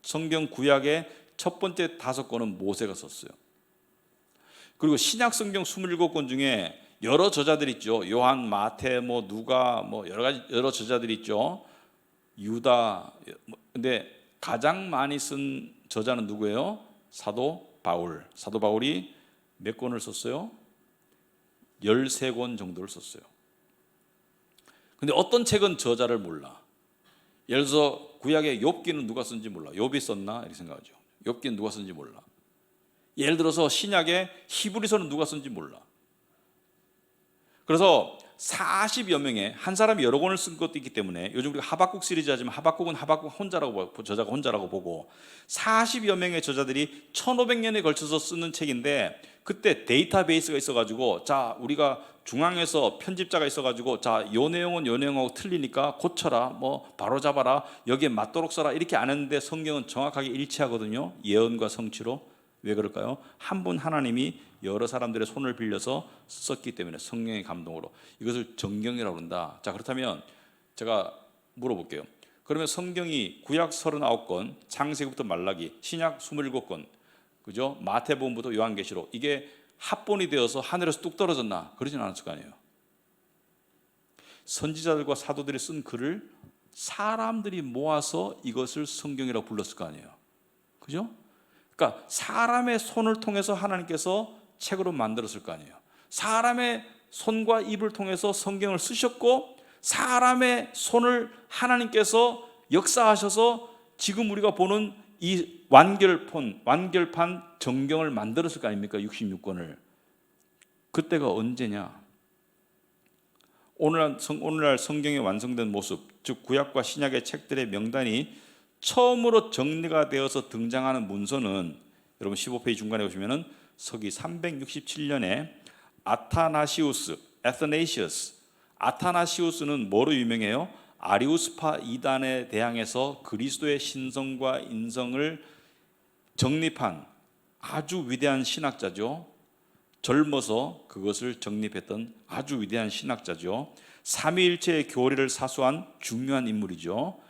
성경 구약의 첫 번째 5권은 모세가 썼어요. 그리고 신약 성경 27권 중에 여러 저자들 있죠. 요한, 마태, 누가, 여러 저자들이 있죠. 유다. 근데 가장 많이 쓴 저자는 누구예요? 사도 바울. 사도 바울이 몇 권을 썼어요? 13권 정도를 썼어요. 근데 어떤 책은 저자를 몰라. 예를 들어서 구약의 욥기는 누가 쓴지 몰라. 욥이 썼나? 이렇게 생각하죠. 욥기는 누가 쓴지 몰라. 예를 들어서 신약의 히브리서는 누가 쓴지 몰라. 그래서 40여 명의, 한 사람이 여러 권을 쓴 것도 있기 때문에 요즘 우리가 하박국 시리즈 하지만 하박국은 하박국 혼자라고, 저자가 혼자라고 보고 40여 명의 저자들이 1500년에 걸쳐서 쓰는 책인데, 그때 데이터베이스가 있어가지고 자 우리가 중앙에서 편집자가 있어가지고 자 요 내용은 요 내용하고 틀리니까 고쳐라, 뭐 바로잡아라, 여기에 맞도록 써라, 이렇게 안 했는데 성경은 정확하게 일치하거든요. 예언과 성취로. 왜 그럴까요? 한 분 하나님이 여러 사람들의 손을 빌려서 썼기 때문에, 성령의 감동으로. 이것을 정경이라고 한다. 자, 그렇다면 제가 물어볼게요. 그러면 성경이 구약 39권, 창세기부터 말라기, 신약 27권, 그죠? 마태복음부터 요한계시록, 이게 합본이 되어서 하늘에서 뚝 떨어졌나? 그러진 않았을 거 아니에요. 선지자들과 사도들이 쓴 글을 사람들이 모아서 이것을 성경이라고 불렀을 거 아니에요. 그죠? 그러니까 사람의 손을 통해서 하나님께서 책으로 만들었을 거 아니에요. 사람의 손과 입을 통해서 성경을 쓰셨고, 사람의 손을 하나님께서 역사하셔서 지금 우리가 보는 이 완결판 정경을 만들었을 거 아닙니까? 66권을. 그때가 언제냐? 오늘날 성경이 완성된 모습, 즉 구약과 신약의 책들의 명단이 처음으로 정리가 되어서 등장하는 문서는, 여러분 15페이지 중간에 보시면은 서기 367년에 아타나시우스는 뭐로 유명해요? 아리우스파 이단에 대항해서 그리스도의 신성과 인성을 정립한 아주 위대한 신학자죠. 젊어서 그것을 정립했던 아주 위대한 신학자죠. 삼위일체의 교리를 사수한 중요한 인물이죠.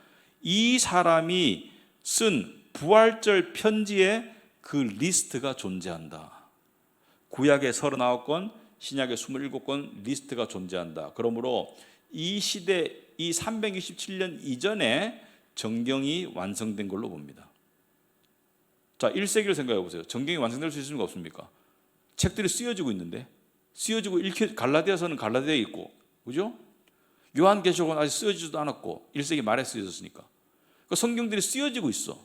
이 사람이 쓴 부활절 편지에 그 리스트가 존재한다. 구약의 39권, 신약의 27권 리스트가 존재한다. 그러므로 이 시대, 이 367년 이전에 정경이 완성된 걸로 봅니다. 자, 1세기를 생각해 보세요. 정경이 완성될 수 있습니까? 없습니까? 책들이 쓰여지고 있는데, 쓰여지고 갈라디아서는 갈라디아에 있고, 그죠? 요한계시록은 아직 쓰여지지도 않았고 1세기 말에 쓰여졌으니까 그 성경들이 쓰여지고 있어.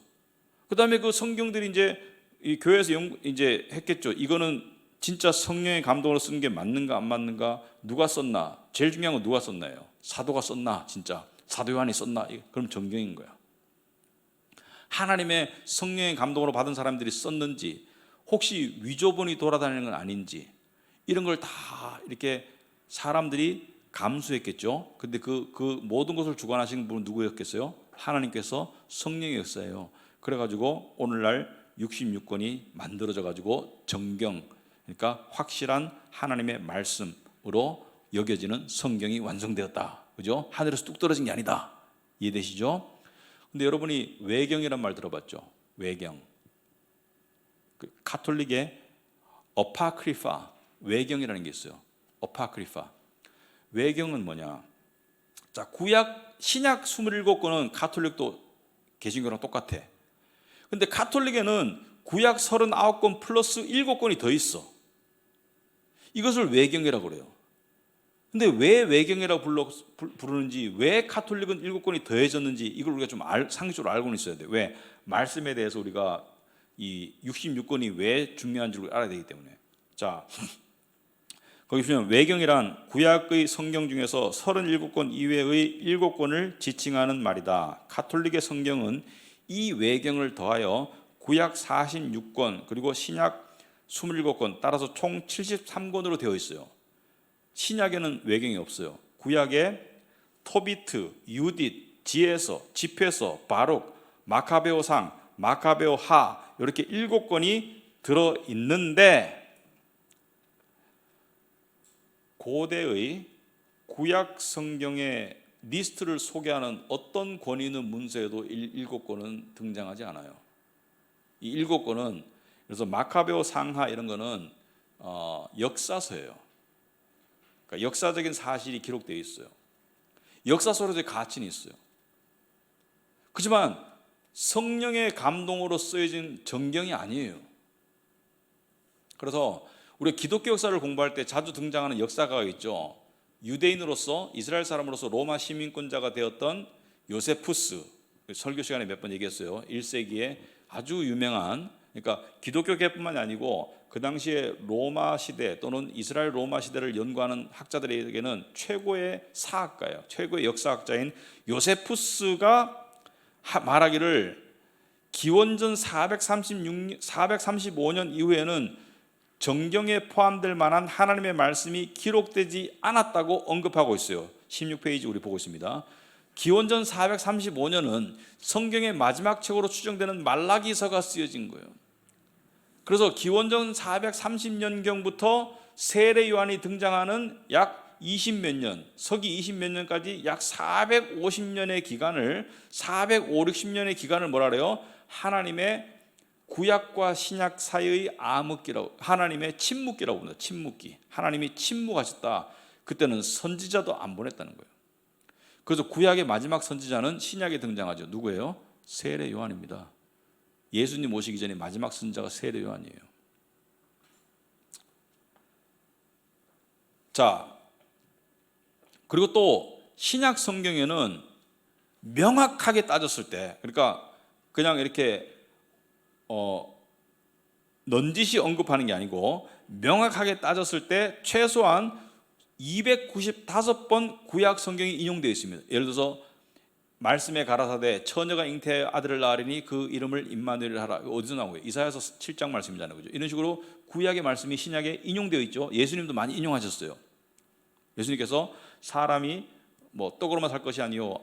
그 다음에 그 성경들이 이제 이 교회에서 이제 했겠죠. 이거는 진짜 성령의 감동으로 쓴 게 맞는가 안 맞는가, 누가 썼나, 제일 중요한 건 누가 썼나요? 사도가 썼나, 진짜 사도 요한이 썼나? 그럼 정경인 거야. 하나님의 성령의 감동으로 받은 사람들이 썼는지, 혹시 위조본이 돌아다니는 건 아닌지, 이런 걸 다 이렇게 사람들이 감수했겠죠. 근데 그 모든 것을 주관하신 분은 누구였겠어요? 하나님께서, 성령의 역사예요. 그래가지고 오늘날 66권이 만들어져 가지고 정경, 그러니까 확실한 하나님의 말씀으로 여겨지는 성경이 완성되었다. 그죠? 하늘에서 뚝 떨어진 게 아니다. 이해되시죠? 근데 여러분이 외경이란 말 들어봤죠? 외경. 가톨릭의 어파크리파, 외경이라는 게 있어요. 어파크리파. 외경은 뭐냐? 자, 구약, 신약 27권은 가톨릭도 개신교랑 똑같아. 근데 가톨릭에는 구약 39권 플러스 7권이 더 있어. 이것을 외경이라고 그래요. 근데 왜 외경이라고 부르는지, 왜 가톨릭은 7권이 더해졌는지, 이걸 우리가 좀 상식적으로 알고는 있어야 돼요. 왜? 말씀에 대해서 우리가 이 66권이 왜 중요한지를 알아야 되기 때문에. 자, 거기 보면 외경이란 구약의 성경 중에서 37권 이외의 7권을 지칭하는 말이다. 가톨릭의 성경은 이 외경을 더하여 구약 46권 그리고 신약 27권, 따라서 총 73권으로 되어 있어요. 신약에는 외경이 없어요. 구약에 토비트, 유딧, 지에서, 집회서, 바룩, 마카베오상, 마카베오하, 이렇게 7권이 들어있는데, 고대의 구약 성경의 리스트를 소개하는 어떤 권위 있는 문서에도 7권은 등장하지 않아요. 이 7권은, 그래서 마카베오 상하 이런 거는 역사서예요. 그러니까 역사적인 사실이 기록되어 있어요. 역사 속에서의 가치는 있어요. 그렇지만 성령의 감동으로 쓰여진 정경이 아니에요. 그래서 우리가 기독교 역사를 공부할 때 자주 등장하는 역사가가 있죠. 유대인으로서, 이스라엘 사람으로서 로마 시민권자가 되었던 요세푸스, 설교 시간에 몇 번 얘기했어요. 1세기에 아주 유명한, 그러니까 기독교계뿐만이 아니고 그 당시에 로마 시대 또는 이스라엘 로마 시대를 연구하는 학자들에게는 최고의 사학가예요. 최고의 역사학자인 요세푸스가 말하기를 기원전 435년 이후에는 정경에 포함될 만한 하나님의 말씀이 기록되지 않았다고 언급하고 있어요. 16페이지 우리 보고 있습니다. 기원전 435년은 성경의 마지막 책으로 추정되는 말라기서가 쓰여진 거예요. 그래서 기원전 430년경부터 세례 요한이 등장하는 약 20몇 년, 서기 20몇 년까지 약 450년의 기간을 450, 60년의 기간을 뭐라 그래요? 하나님의 구약과 신약 사이의 암흑기라고, 하나님의 침묵기라고 합니다. 침묵기. 하나님이 침묵하셨다. 그때는 선지자도 안 보냈다는 거예요. 그래서 구약의 마지막 선지자는 신약에 등장하죠. 누구예요? 세례 요한입니다. 예수님 오시기 전에 마지막 선지자가 세례 요한이에요. 자, 그리고 또 신약 성경에는 명확하게 따졌을 때, 그러니까 그냥 이렇게 넌지시 언급하는 게 아니고 명확하게 따졌을 때 최소한 295번 구약 성경이 인용되어 있습니다. 예를 들어서 말씀에 가라사대 처녀가 잉태의 아들을 낳으리니 그 이름을 임마누엘 하라. 어디서 나온 거예요? 이사야서 7장 말씀이잖아요. 그죠? 이런 식으로 구약의 말씀이 신약에 인용되어 있죠. 예수님도 많이 인용하셨어요. 예수님께서 사람이 뭐 떡으로만 살 것이 아니요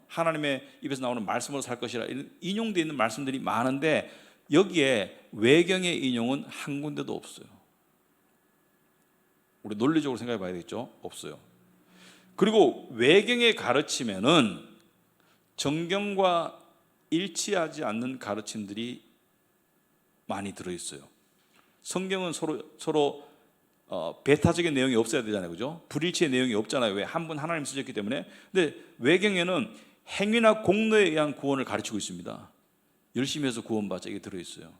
하나님의 입에서 나오는 말씀으로 살 것이라, 인용되어 있는 말씀들이 많은데 여기에 외경의 인용은 한 군데도 없어요. 우리 논리적으로 생각해 봐야 되겠죠? 없어요. 그리고 외경의 가르침에는 정경과 일치하지 않는 가르침들이 많이 들어있어요. 성경은 서로 배타적인 내용이 없어야 되잖아요, 그죠? 불일치의 내용이 없잖아요. 왜? 한 분 하나님 쓰셨기 때문에. 근데 외경에는 행위나 공로에 의한 구원을 가르치고 있습니다. 열심히 해서 구원받자, 이게 들어있어요.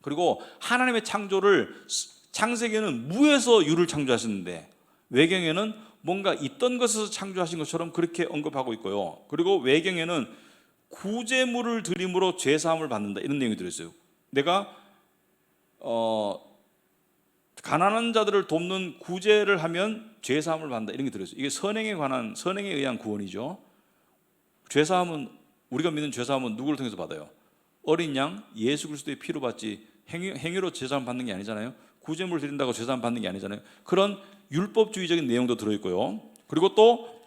그리고 하나님의 창조를, 창세기에는 무에서 유를 창조하셨는데 외경에는 뭔가 있던 것에서 창조하신 것처럼 그렇게 언급하고 있고요. 그리고 외경에는 구제물을 드림으로 죄사함을 받는다, 이런 내용이 들어있어요. 내가 가난한 자들을 돕는 구제를 하면 죄사함을 받는다, 이런 게 들어있어요. 이게 선행에 관한, 선행에 의한 구원이죠. 죄사함은, 우리가 믿는 죄사함은 누구를 통해서 받아요? 어린 양 예수 그리스도의 피로 받지 행위로 죄사함 받는 게 아니잖아요. 구제물 드린다고 죄사함 받는 게 아니잖아요. 그런 율법주의적인 내용도 들어있고요. 그리고 또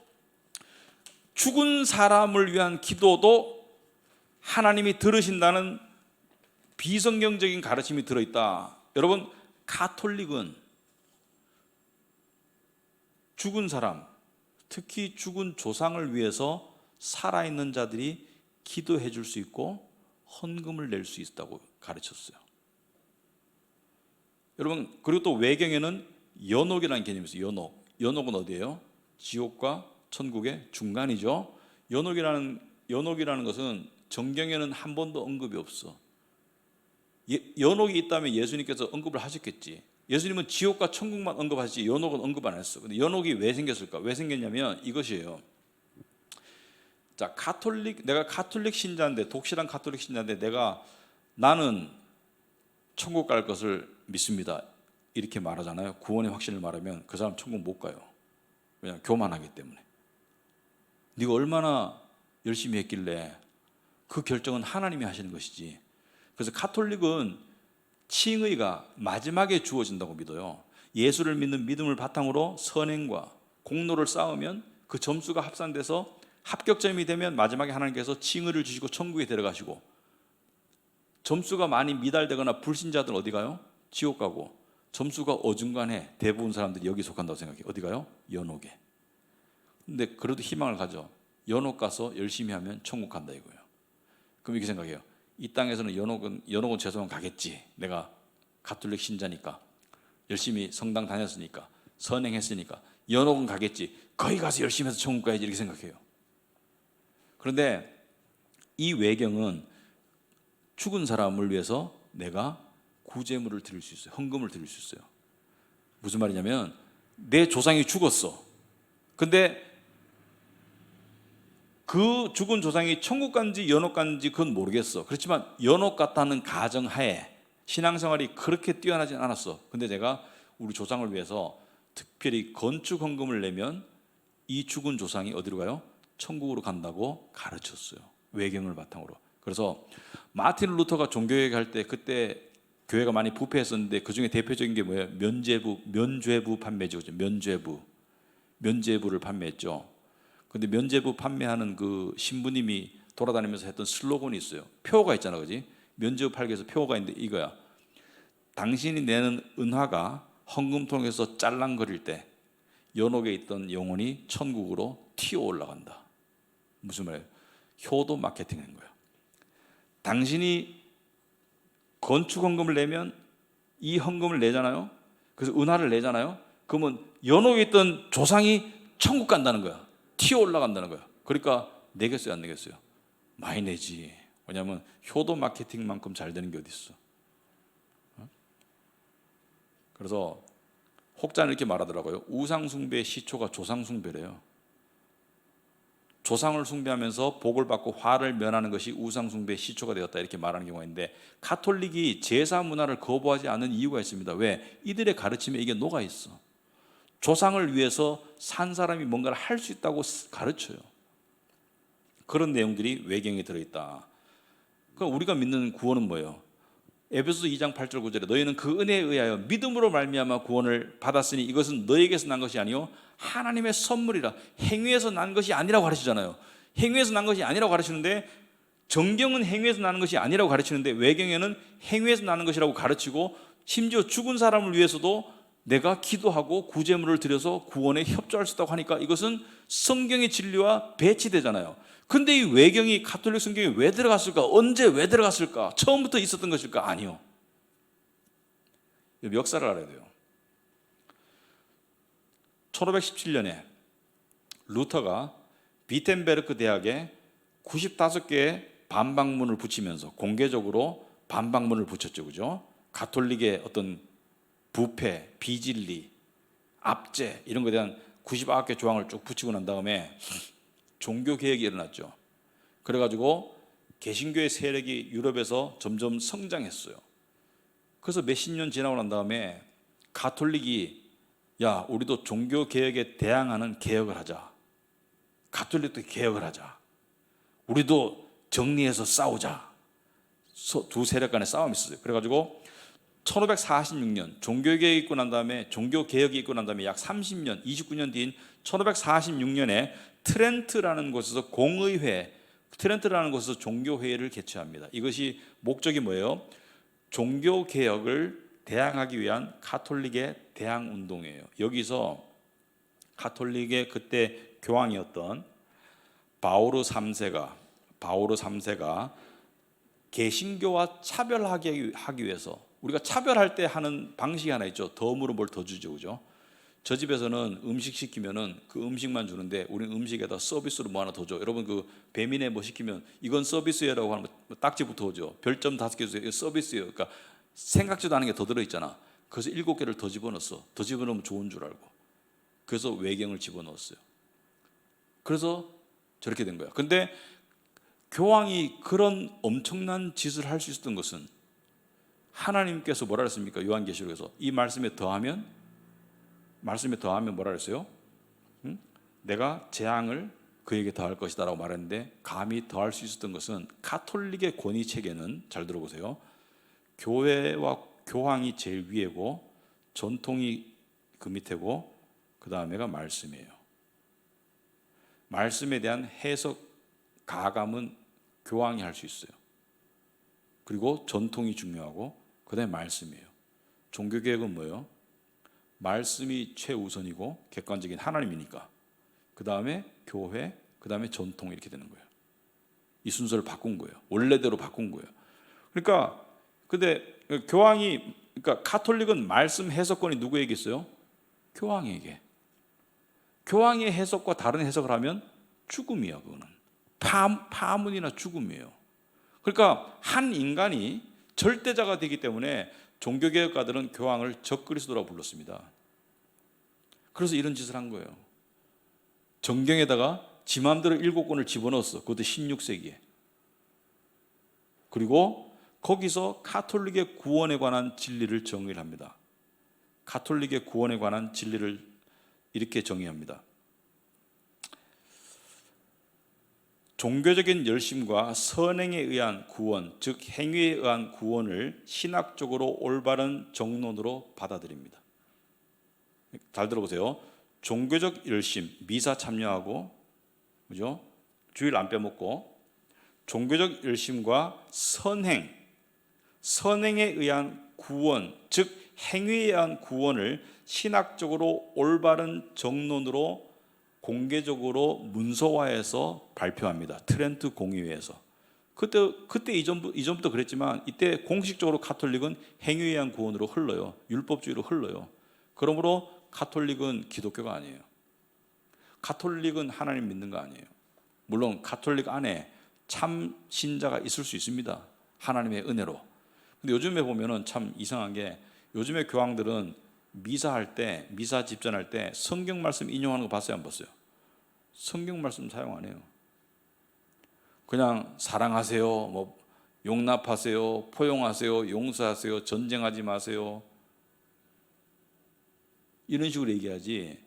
죽은 사람을 위한 기도도 하나님이 들으신다는 비성경적인 가르침이 들어있다. 여러분, 가톨릭은 죽은 사람, 특히 죽은 조상을 위해서 살아있는 자들이 기도해 줄 수 있고 헌금을 낼 수 있다고 가르쳤어요. 여러분, 그리고 또 외경에는 연옥이라는 개념이 있어요. 연옥은 어디예요? 지옥과 천국의 중간이죠. 연옥이라는 것은 정경에는 한 번도 언급이 없어. 연옥이 있다면 예수님께서 언급을 하셨겠지. 예수님은 지옥과 천국만 언급하시지 연옥은 언급 안 했어. 근데 연옥이 왜 생겼을까? 왜 생겼냐면 이것이에요. 자, 내가 가톨릭 신자인데, 독실한 가톨릭 신자인데 나는 천국 갈 것을 믿습니다, 이렇게 말하잖아요. 구원의 확신을 말하면 그 사람 천국 못 가요. 왜냐하면 교만하기 때문에. 네가 얼마나 열심히 했길래, 그 결정은 하나님이 하시는 것이지. 그래서 가톨릭은 칭의가 마지막에 주어진다고 믿어요. 예수를 믿는 믿음을 바탕으로 선행과 공로를 쌓으면 그 점수가 합산돼서 합격점이 되면 마지막에 하나님께서 칭의를 주시고 천국에 데려가시고, 점수가 많이 미달되거나 불신자들은 어디 가요? 지옥 가고, 점수가 어중간해 대부분 사람들이 여기 속한다고 생각해요. 어디 가요? 연옥에. 근데 그래도 희망을 가져. 연옥 가서 열심히 하면 천국 간다 이거예요. 그럼 이렇게 생각해요. 이 땅에서는 연옥은 최소한 가겠지. 내가 가톨릭 신자니까, 열심히 성당 다녔으니까, 선행했으니까 연옥은 가겠지. 거기 가서 열심히 해서 천국 가야지, 이렇게 생각해요. 그런데 이 외경은 죽은 사람을 위해서 내가 구제물을 드릴 수 있어요. 헌금을 드릴 수 있어요. 무슨 말이냐면 내 조상이 죽었어. 근데 그 죽은 조상이 천국 간지 연옥 간지 그건 모르겠어. 그렇지만 연옥 같다는 가정하에 신앙생활이 그렇게 뛰어나진 않았어. 근데 제가 우리 조상을 위해서 특별히 건축 헌금을 내면 이 죽은 조상이 어디로 가요? 천국으로 간다고 가르쳤어요. 외경을 바탕으로. 그래서 마틴 루터가 종교개혁 할 때 그때 교회가 많이 부패했었는데 그 중에 대표적인 게 뭐예요? 면죄부 판매죠. 면죄부를 판매했죠. 근데 면죄부 판매하는 그 신부님이 돌아다니면서 했던 슬로건이 있어요. 표가 있잖아, 그지? 면죄부 팔기 위해서 표가 있는데 이거야. 당신이 내는 은화가 헌금통에서 짤랑거릴 때 연옥에 있던 영혼이 천국으로 튀어 올라간다. 무슨 말이에요? 효도 마케팅인 거예요. 당신이 건축 헌금을 내면 이 헌금을 내잖아요. 그래서 은화를 내잖아요. 그러면 연옥에 있던 조상이 천국 간다는 거야. 튀어 올라간다는 거야. 그러니까 내겠어요, 안 내겠어요? 많이 내지. 왜냐하면 효도 마케팅만큼 잘 되는 게 어디 있어? 그래서 혹자는 이렇게 말하더라고요. 우상 숭배의 시초가 조상 숭배래요. 조상을 숭배하면서 복을 받고 화를 면하는 것이 우상 숭배의 시초가 되었다 이렇게 말하는 경우가 있는데 가톨릭이 제사 문화를 거부하지 않는 이유가 있습니다. 왜? 이들의 가르침에 이게 녹아 있어. 조상을 위해서 산 사람이 뭔가를 할 수 있다고 가르쳐요. 그런 내용들이 외경에 들어있다. 그럼 우리가 믿는 구원은 뭐예요? 에베소서 2장 8절 9절에 너희는 그 은혜에 의하여 믿음으로 말미암아 구원을 받았으니 이것은 너에게서 난 것이 아니요 하나님의 선물이라. 행위에서 난 것이 아니라고 가르치잖아요. 행위에서 난 것이 아니라고 가르치는데 정경은 행위에서 나는 것이 아니라고 가르치는데 외경에는 행위에서 나는 것이라고 가르치고 심지어 죽은 사람을 위해서도 내가 기도하고 구제물을 드려서 구원에 협조할 수 있다고 하니까 이것은 성경의 진리와 배치되잖아요. 근데 이 외경이 가톨릭 성경에 왜 들어갔을까? 언제 왜 들어갔을까? 처음부터 있었던 것일까? 아니요. 역사를 알아야 돼요. 1517년에 루터가 비텐베르크 대학에 95개의 반박문을 붙이면서 공개적으로 반박문을 붙였죠. 그죠? 가톨릭의 어떤 부패, 비진리, 압제 이런 것에 대한 99개 조항을 쭉 붙이고 난 다음에 종교 개혁이 일어났죠. 그래가지고 개신교의 세력이 유럽에서 점점 성장했어요. 그래서 몇십 년 지나고 난 다음에 가톨릭이 야, 우리도 종교 개혁에 대항하는 개혁을 하자. 가톨릭도 개혁을 하자. 우리도 정리해서 싸우자. 두 세력 간의 싸움이 있었어요. 그래가지고 1546년 종교개혁이 있고 난 다음에 종교개혁이 있고 난 다음에 약 30년, 29년 뒤인 1546년에 트렌트라는 곳에서 공의회, 트렌트라는 곳에서 종교회의를 개최합니다. 이것이 목적이 뭐예요? 종교개혁을 대항하기 위한 가톨릭의 대항운동이에요. 여기서 가톨릭의 그때 교황이었던 바오르 3세가 개신교와 차별하기 위해서 우리가 차별할 때 하는 방식이 하나 있죠. 덤으로 뭘 더 주죠. 그죠? 저 집에서는 음식 시키면은 그 음식만 주는데 우리는 음식에다 서비스로 뭐 하나 더 줘. 여러분 그 배민에 뭐 시키면 이건 서비스예요라고 하는 거 딱지부터 오죠. 별점 5개 주세요. 이거 서비스예요. 그러니까 생각지도 않은 게 더 들어있잖아. 그래서 7개를 더 집어넣었어. 더 집어넣으면 좋은 줄 알고. 그래서 외경을 집어넣었어요. 그래서 저렇게 된 거야. 근데 교황이 그런 엄청난 짓을 할 수 있었던 것은 하나님께서 뭐라 했습니까? 요한계시록에서 이 말씀에 더하면 뭐라 했어요? 내가 재앙을 그에게 더할 것이다 라고 말했는데 감히 더할 수 있었던 것은 가톨릭의 권위 체계는 잘 들어보세요. 교회와 교황이 제일 위에고 전통이 그 밑에고 그 다음에가 말씀이에요. 말씀에 대한 해석 가감은 교황이 할 수 있어요. 그리고 전통이 중요하고 그 다음에 말씀이에요. 종교개혁은 뭐예요? 말씀이 최우선이고 객관적인 하나님이니까 그 다음에 교회, 그 다음에 전통 이렇게 되는 거예요. 이 순서를 바꾼 거예요. 원래대로 바꾼 거예요. 그러니까 근데 그러니까 가톨릭은 말씀 해석권이 누구에게 있어요? 교황에게. 교황의 해석과 다른 해석을 하면 죽음이야. 그거는 파문이나 죽음이에요. 그러니까 한 인간이 절대자가 되기 때문에 종교개혁가들은 교황을 적그리스도라고 불렀습니다. 그래서 이런 짓을 한 거예요. 정경에다가 지 마음대로 7권을 집어넣었어. 그것도 16세기에. 그리고 거기서 가톨릭의 구원에 관한 진리를 정의를 합니다. 가톨릭의 구원에 관한 진리를 이렇게 정의합니다. 종교적인 열심과 선행에 의한 구원, 즉 행위에 의한 구원을 신학적으로 올바른 정론으로 받아들입니다. 잘 들어보세요. 종교적 열심, 미사 참여하고, 그죠? 주일 안 빼먹고, 종교적 열심과 선행에 의한 구원, 즉 행위에 의한 구원을 신학적으로 올바른 정론으로 공개적으로 문서화해서 발표합니다. 트렌트 공의회에서. 그때 이전부터 그랬지만 이때 공식적으로 가톨릭은 행위에 의한 구원으로 흘러요. 율법주의로 흘러요. 그러므로 가톨릭은 기독교가 아니에요. 가톨릭은 하나님 믿는 거 아니에요. 물론 가톨릭 안에 참 신자가 있을 수 있습니다. 하나님의 은혜로. 근데 요즘에 보면은 참 이상한 게 요즘에 교황들은 미사 집전할 때 성경 말씀 인용하는 거 봤어요, 안 봤어요? 성경 말씀 사용 안 해요. 그냥 사랑하세요, 뭐 용납하세요, 포용하세요, 용서하세요, 전쟁하지 마세요. 이런 식으로 얘기하지.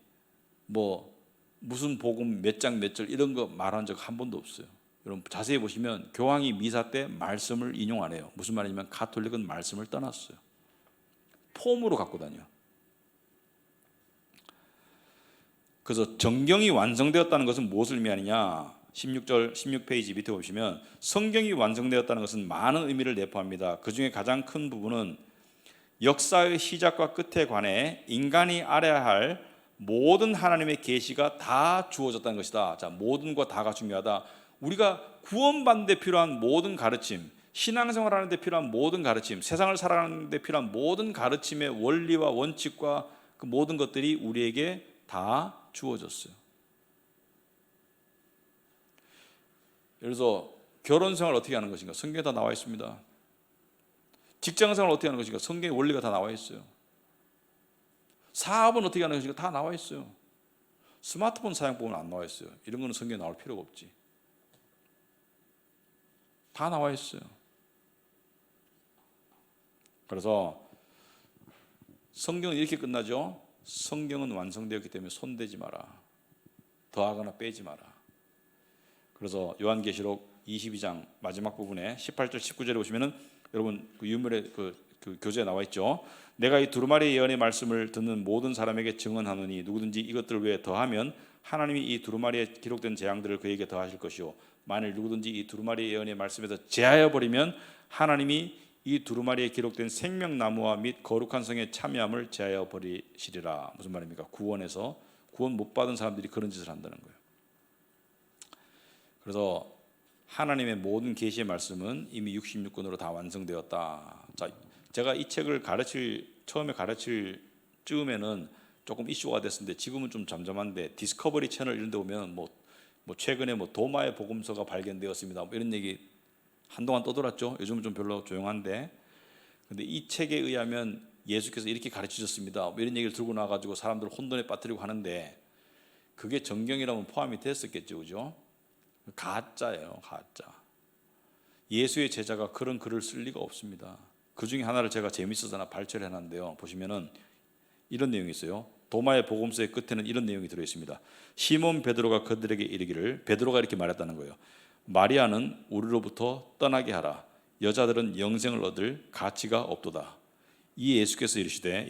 뭐 무슨 복음 몇 장 몇 절 이런 거 말한 적 한 번도 없어요. 여러분 자세히 보시면 교황이 미사 때 말씀을 인용 안 해요. 무슨 말이냐면 가톨릭은 말씀을 떠났어요. 폼으로 갖고 다녀. 그래서 정경이 완성되었다는 것은 무엇을 의미하느냐? 16페이지 밑에 보시면 성경이 완성되었다는 것은 많은 의미를 내포합니다. 그 중에 가장 큰 부분은 역사의 시작과 끝에 관해 인간이 알아야 할 모든 하나님의 계시가 다 주어졌다는 것이다. 자, 모든과 다가 중요하다. 우리가 구원받는 데 필요한 모든 가르침, 신앙생활하는 데 필요한 모든 가르침, 세상을 살아가는 데 필요한 모든 가르침의 원리와 원칙과 그 모든 것들이 우리에게 다 주어졌어요. 예를 들어서 결혼생활 어떻게 하는 것인가? 성경에 다 나와 있습니다. 직장생활 어떻게 하는 것인가? 성경의 원리가 다 나와 있어요. 사업은 어떻게 하는 것인가? 다 나와 있어요. 스마트폰 사용법은 안 나와 있어요. 이런 거는 성경에 나올 필요가 없지. 다 나와 있어요. 그래서 성경은 이렇게 끝나죠. 성경은 완성되었기 때문에 손대지 마라. 더하거나 빼지 마라. 그래서 요한계시록 22장 마지막 부분에 18절 19절에 보시면은 여러분 그 유물의 그 교재에 나와 있죠. 내가 이 두루마리 예언의 말씀을 듣는 모든 사람에게 증언하노니 누구든지 이것들을 위해 더하면 하나님이 이 두루마리에 기록된 재앙들을 그에게 더하실 것이요 만일 누구든지 이 두루마리 예언의 말씀에서 제하여 버리면 하나님이 이 두루마리에 기록된 생명나무와 및 거룩한 성에 참여함을 제하여 버리시리라. 무슨 말입니까? 구원에서 구원 못 받은 사람들이 그런 짓을 한다는 거예요. 그래서 하나님의 모든 계시의 말씀은 이미 66권으로 다 완성되었다. 자, 제가 이 책을 처음에 가르칠 즈음에는 조금 이슈가 됐었는데 지금은 좀 잠잠한데 디스커버리 채널 이런 데 보면 뭐 최근에 도마의 복음서가 발견되었습니다. 뭐 이런 얘기 한동안 떠돌았죠. 요즘은 좀 별로 조용한데, 근데 이 책에 의하면 예수께서 이렇게 가르치셨습니다. 뭐 이런 얘기를 들고 나가지고 사람들 혼돈에 빠뜨리고 하는데 그게 정경이라면 포함이 됐었겠죠, 그죠? 가짜예요, 가짜. 예수의 제자가 그런 글을 쓸 리가 없습니다. 그 중에 하나를 제가 재밌어서 하나 발췌를 해놨는데요. 보시면은 이런 내용이 있어요. 도마의 복음서의 끝에는 이런 내용이 들어 있습니다. 시몬 베드로가 그들에게 이르기를, 베드로가 이렇게 말했다는 거예요. 마리아는 우리로부터 떠나게 하라. 여자들은 영생을 얻을 가치가 없도다. 이 예수께서 이르시되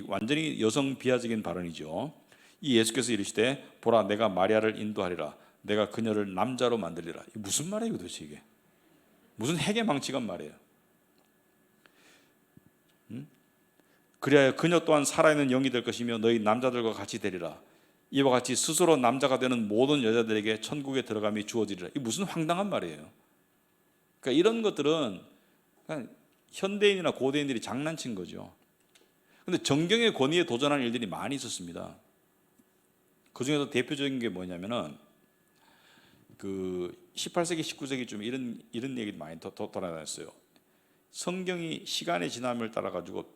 완전히 여성 비하적인 발언이죠. 이 예수께서 이르시되 보라 내가 마리아를 인도하리라. 내가 그녀를 남자로 만들리라. 이게 무슨 말이에요 도대체 이게? 무슨 핵의 망치간 말이에요. 그리하여 그녀 또한 살아있는 영이 될 것이며 너희 남자들과 같이 되리라. 이와 같이 스스로 남자가 되는 모든 여자들에게 천국에 들어감이 주어지리라. 이게 무슨 황당한 말이에요. 그러니까 이런 것들은 그냥 현대인이나 고대인들이 장난친 거죠. 그런데 정경의 권위에 도전하는 일들이 많이 있었습니다. 그 중에서 대표적인 게 뭐냐면은 그 18세기, 19세기쯤 이런 얘기 많이 돌아다녔어요. 성경이 시간의 지남을 따라 가지고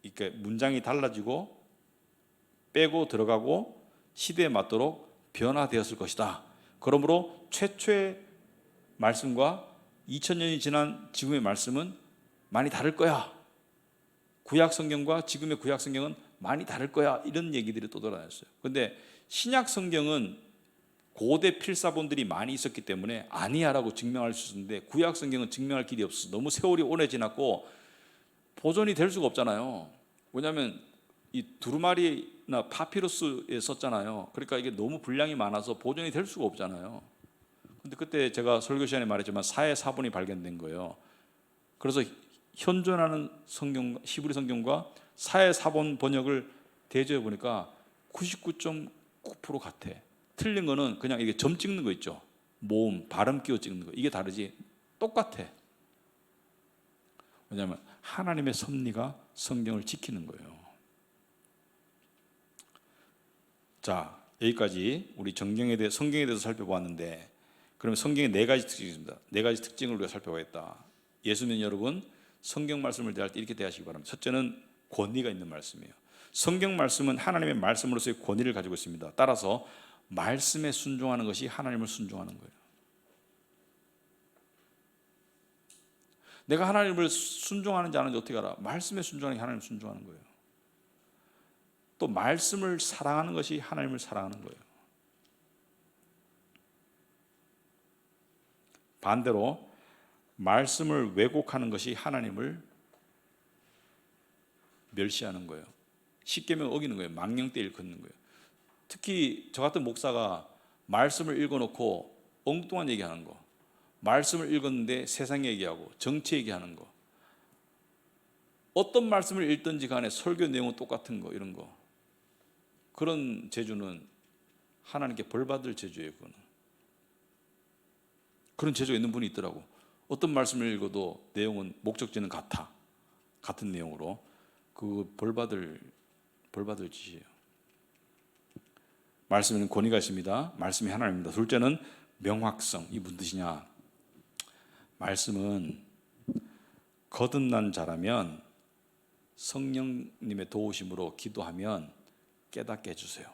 이렇게 문장이 달라지고 빼고 들어가고 시대에 맞도록 변화되었을 것이다. 그러므로 최초의 말씀과 2000년이 지난 지금의 말씀은 많이 다를 거야. 구약 성경과 지금의 구약 성경은 많이 다를 거야. 이런 얘기들이 또 돌아다녔어요. 근데 신약 성경은 고대 필사본들이 많이 있었기 때문에 아니야라고 증명할 수 있었는데 구약 성경은 증명할 길이 없어. 너무 세월이 오래 지났고 보존이 될 수가 없잖아요. 왜냐하면 이 두루마리나 파피루스에 썼잖아요. 그러니까 이게 너무 분량이 많아서 보존이 될 수가 없잖아요. 근데 그때 제가 설교 시간에 말했지만 사해 사본이 발견된 거예요. 그래서 현존하는 성경, 히브리 성경과 사해 사본 번역을 대조해 보니까 99.9% 같아. 틀린 거는 그냥 이게 점 찍는 거 있죠. 모음, 발음 끼워 찍는 거. 이게 다르지. 똑같아. 왜냐하면 하나님의 섭리가 성경을 지키는 거예요. 자, 여기까지 우리 성경에 대해서 살펴보았는데, 그러면 성경의 네 가지 특징이 있습니다. 네 가지 특징을 우리가 살펴보겠다. 예수 믿는 여러분, 성경 말씀을 대할 때 이렇게 대하시기 바랍니다. 첫째는 권위가 있는 말씀이에요. 성경 말씀은 하나님의 말씀으로서의 권위를 가지고 있습니다. 따라서 말씀에 순종하는 것이 하나님을 순종하는 거예요. 내가 하나님을 순종하는지 아는지 어떻게 알아? 말씀에 순종하는 게 하나님을 순종하는 거예요. 또 말씀을 사랑하는 것이 하나님을 사랑하는 거예요. 반대로 말씀을 왜곡하는 것이 하나님을 멸시하는 거예요. 십계명 어기는 거예요. 망령되 일컫는 거예요. 특히 저 같은 목사가 말씀을 읽어놓고 엉뚱한 얘기하는 거, 말씀을 읽었는데 세상 얘기하고 정치 얘기하는 거, 어떤 말씀을 읽든지 간에 설교 내용은 똑같은 거, 이런 거, 그런 재주는 하나님께 벌받을 재주예요. 그런 재주가 있는 분이 있더라고. 어떤 말씀을 읽어도 내용은 목적지는 같은 내용으로 그 벌받을 짓이에요. 말씀에는 권위가 있습니다. 말씀이 하나님입니다. 둘째는 명확성. 이 무슨 뜻이냐? 말씀은 거듭난 자라면 성령님의 도우심으로 기도하면 깨닫게 해주세요.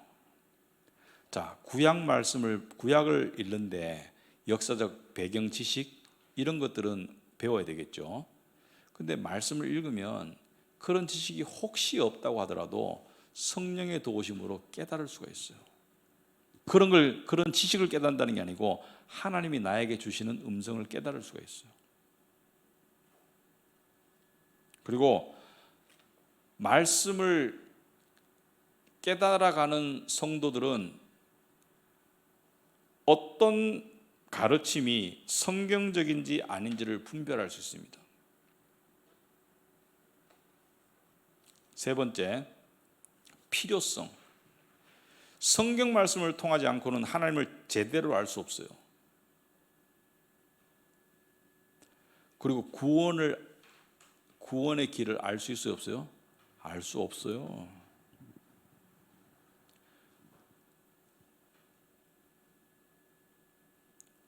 자, 구약을 읽는데 역사적 배경 지식 이런 것들은 배워야 되겠죠. 근데 말씀을 읽으면 그런 지식이 혹시 없다고 하더라도 성령의 도우심으로 깨달을 수가 있어요. 그런 지식을 깨닫는다는 게 아니고 하나님이 나에게 주시는 음성을 깨달을 수가 있어요. 그리고 말씀을 깨달아가는 성도들은 어떤 가르침이 성경적인지 아닌지를 분별할 수 있습니다. 세 번째, 필요성. 성경 말씀을 통하지 않고는 하나님을 제대로 알 수 없어요. 그리고 구원의 길을 알 수 있어요, 없어요? 알 수 없어요.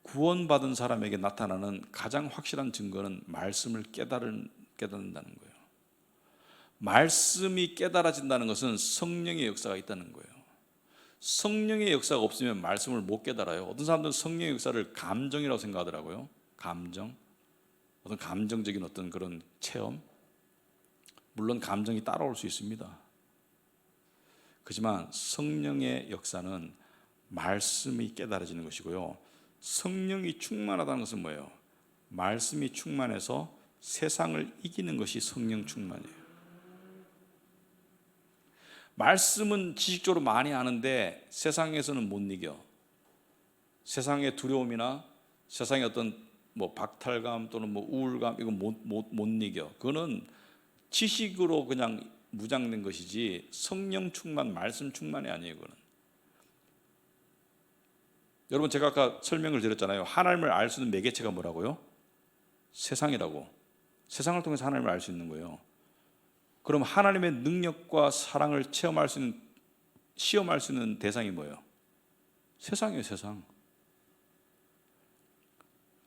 구원받은 사람에게 나타나는 가장 확실한 증거는 말씀을 깨닫는다는 거예요. 말씀이 깨달아진다는 것은 성령의 역사가 있다는 거예요. 성령의 역사가 없으면 말씀을 못 깨달아요. 어떤 사람들은 성령의 역사를 감정이라고 생각하더라고요. 어떤 감정적인 어떤 그런 체험. 물론 감정이 따라올 수 있습니다. 그렇지만 성령의 역사는 말씀이 깨달아지는 것이고요. 성령이 충만하다는 것은 뭐예요? 말씀이 충만해서 세상을 이기는 것이 성령 충만이에요. 말씀은 지식적으로 많이 아는데 세상에서는 못 이겨. 세상의 두려움이나 세상의 어떤 박탈감 또는 우울감 이거 못 이겨. 그거는 지식으로 그냥 무장된 것이지 성령 충만, 말씀 충만이 아니에요. 그거는. 여러분 제가 아까 설명을 드렸잖아요. 하나님을 알 수 있는 매개체가 뭐라고요? 세상이라고. 세상을 통해서 하나님을 알 수 있는 거예요. 그럼 하나님의 능력과 사랑을 시험할 수 있는 대상이 뭐예요? 세상이에요, 세상.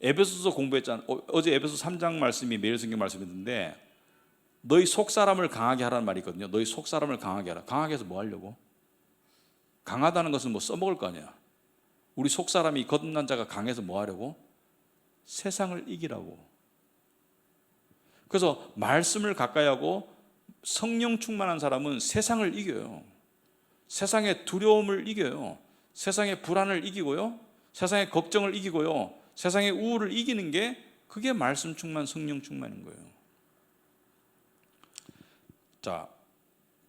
에베소서 공부했잖아요. 어제 에베소 3장 말씀이 매일 성경 말씀이었는데 너희 속사람을 강하게 하라는 말이 있거든요. 너희 속사람을 강하게 하라. 강하게 해서 뭐 하려고? 강하다는 것은 써먹을 거 아니야. 우리 속사람이 거듭난 자가 강해서 뭐 하려고? 세상을 이기라고. 그래서 말씀을 가까이 하고 성령 충만한 사람은 세상을 이겨요. 세상의 두려움을 이겨요. 세상의 불안을 이기고요. 세상의 걱정을 이기고요. 세상의 우울을 이기는 게 그게 말씀 충만, 성령 충만인 거예요. 자,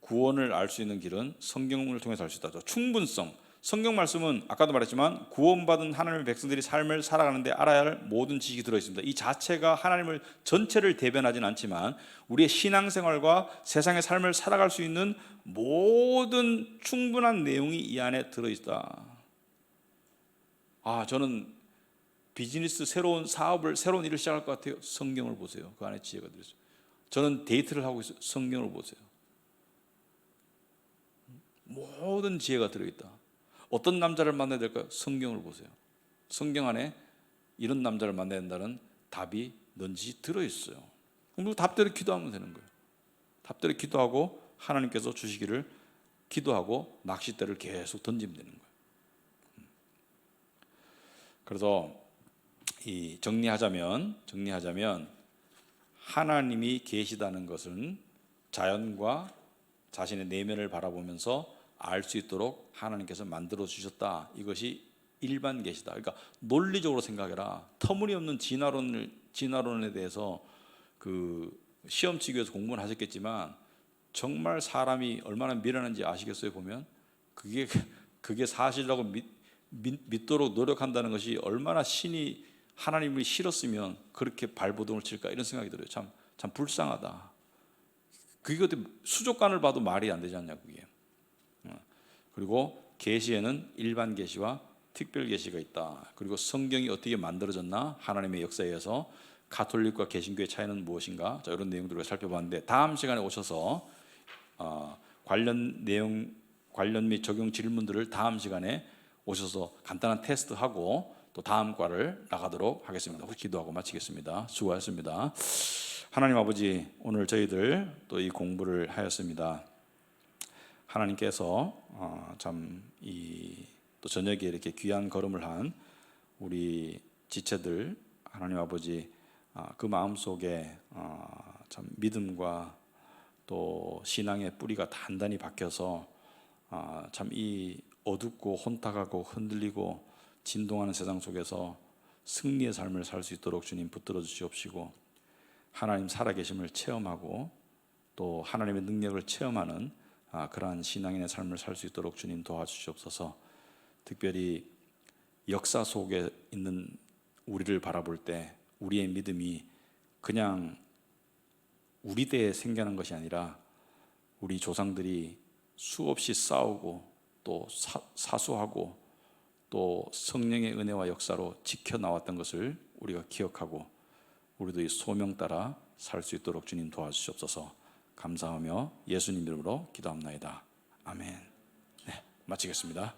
구원을 알 수 있는 길은 성경을 통해서 알 수 있다. 충분성. 성경 말씀은 아까도 말했지만 구원받은 하나님의 백성들이 삶을 살아가는데 알아야 할 모든 지식이 들어있습니다. 이 자체가 하나님을 전체를 대변하진 않지만 우리의 신앙생활과 세상의 삶을 살아갈 수 있는 모든 충분한 내용이 이 안에 들어있다. 저는 비즈니스 새로운 사업을 새로운 일을 시작할 것 같아요. 성경을 보세요. 그 안에 지혜가 들어있어요. 저는 데이트를 하고 있어요. 성경을 보세요. 모든 지혜가 들어있다. 어떤 남자를 만나야 될까요? 성경을 보세요. 성경 안에 이런 남자를 만나야 된다는 답이 넌지 들어있어요. 그럼 답대로 기도하면 되는 거예요. 답대로 기도하고 하나님께서 주시기를 기도하고 낚싯대를 계속 던지면 되는 거예요. 그래서 정리하자면 하나님이 계시다는 것은 자연과 자신의 내면을 바라보면서 알 수 있도록 하나님께서 만들어 주셨다. 이것이 일반 계시다. 그러니까 논리적으로 생각해라. 터무니없는 진화론에 대해서 그 시험 치기 위해서 공부를 하셨겠지만 정말 사람이 얼마나 미련한지 아시겠어요? 보면 그게 사실이라고 믿도록 노력한다는 것이 얼마나 하나님이 싫었으면 그렇게 발버둥을 칠까 이런 생각이 들어요. 참 불쌍하다. 그게 어떻게 수족관을 봐도 말이 안 되지 않냐 그게. 그리고 계시에는 일반 계시와 특별 계시가 있다. 그리고 성경이 어떻게 만들어졌나? 하나님의 역사에 의해서 가톨릭과 개신교의 차이는 무엇인가? 자, 이런 내용들을 살펴봤는데 다음 시간에 오셔서 관련 내용, 관련 및 적용 질문들을 다음 시간에 오셔서 간단한 테스트하고 또 다음 과를 나가도록 하겠습니다. 기도하고 마치겠습니다. 수고하셨습니다. 하나님 아버지, 오늘 저희들 또 이 공부를 하였습니다. 하나님께서 참 또 저녁에 이렇게 귀한 걸음을 한 우리 지체들 하나님 아버지 그 마음 속에 참 믿음과 또 신앙의 뿌리가 단단히 박혀서 참 이 어둡고 혼탁하고 흔들리고 진동하는 세상 속에서 승리의 삶을 살 수 있도록 주님 붙들어 주시옵시고 하나님 살아계심을 체험하고 또 하나님의 능력을 체험하는 그러한 신앙인의 삶을 살 수 있도록 주님 도와주시옵소서. 특별히 역사 속에 있는 우리를 바라볼 때 우리의 믿음이 그냥 우리 때에 생겨난 것이 아니라 우리 조상들이 수없이 싸우고 또 사수하고 또 성령의 은혜와 역사로 지켜나왔던 것을 우리가 기억하고 우리도 이 소명 따라 살 수 있도록 주님 도와주시옵소서. 감사하며 예수님 이름으로 기도합나이다. 아멘. 네, 마치겠습니다.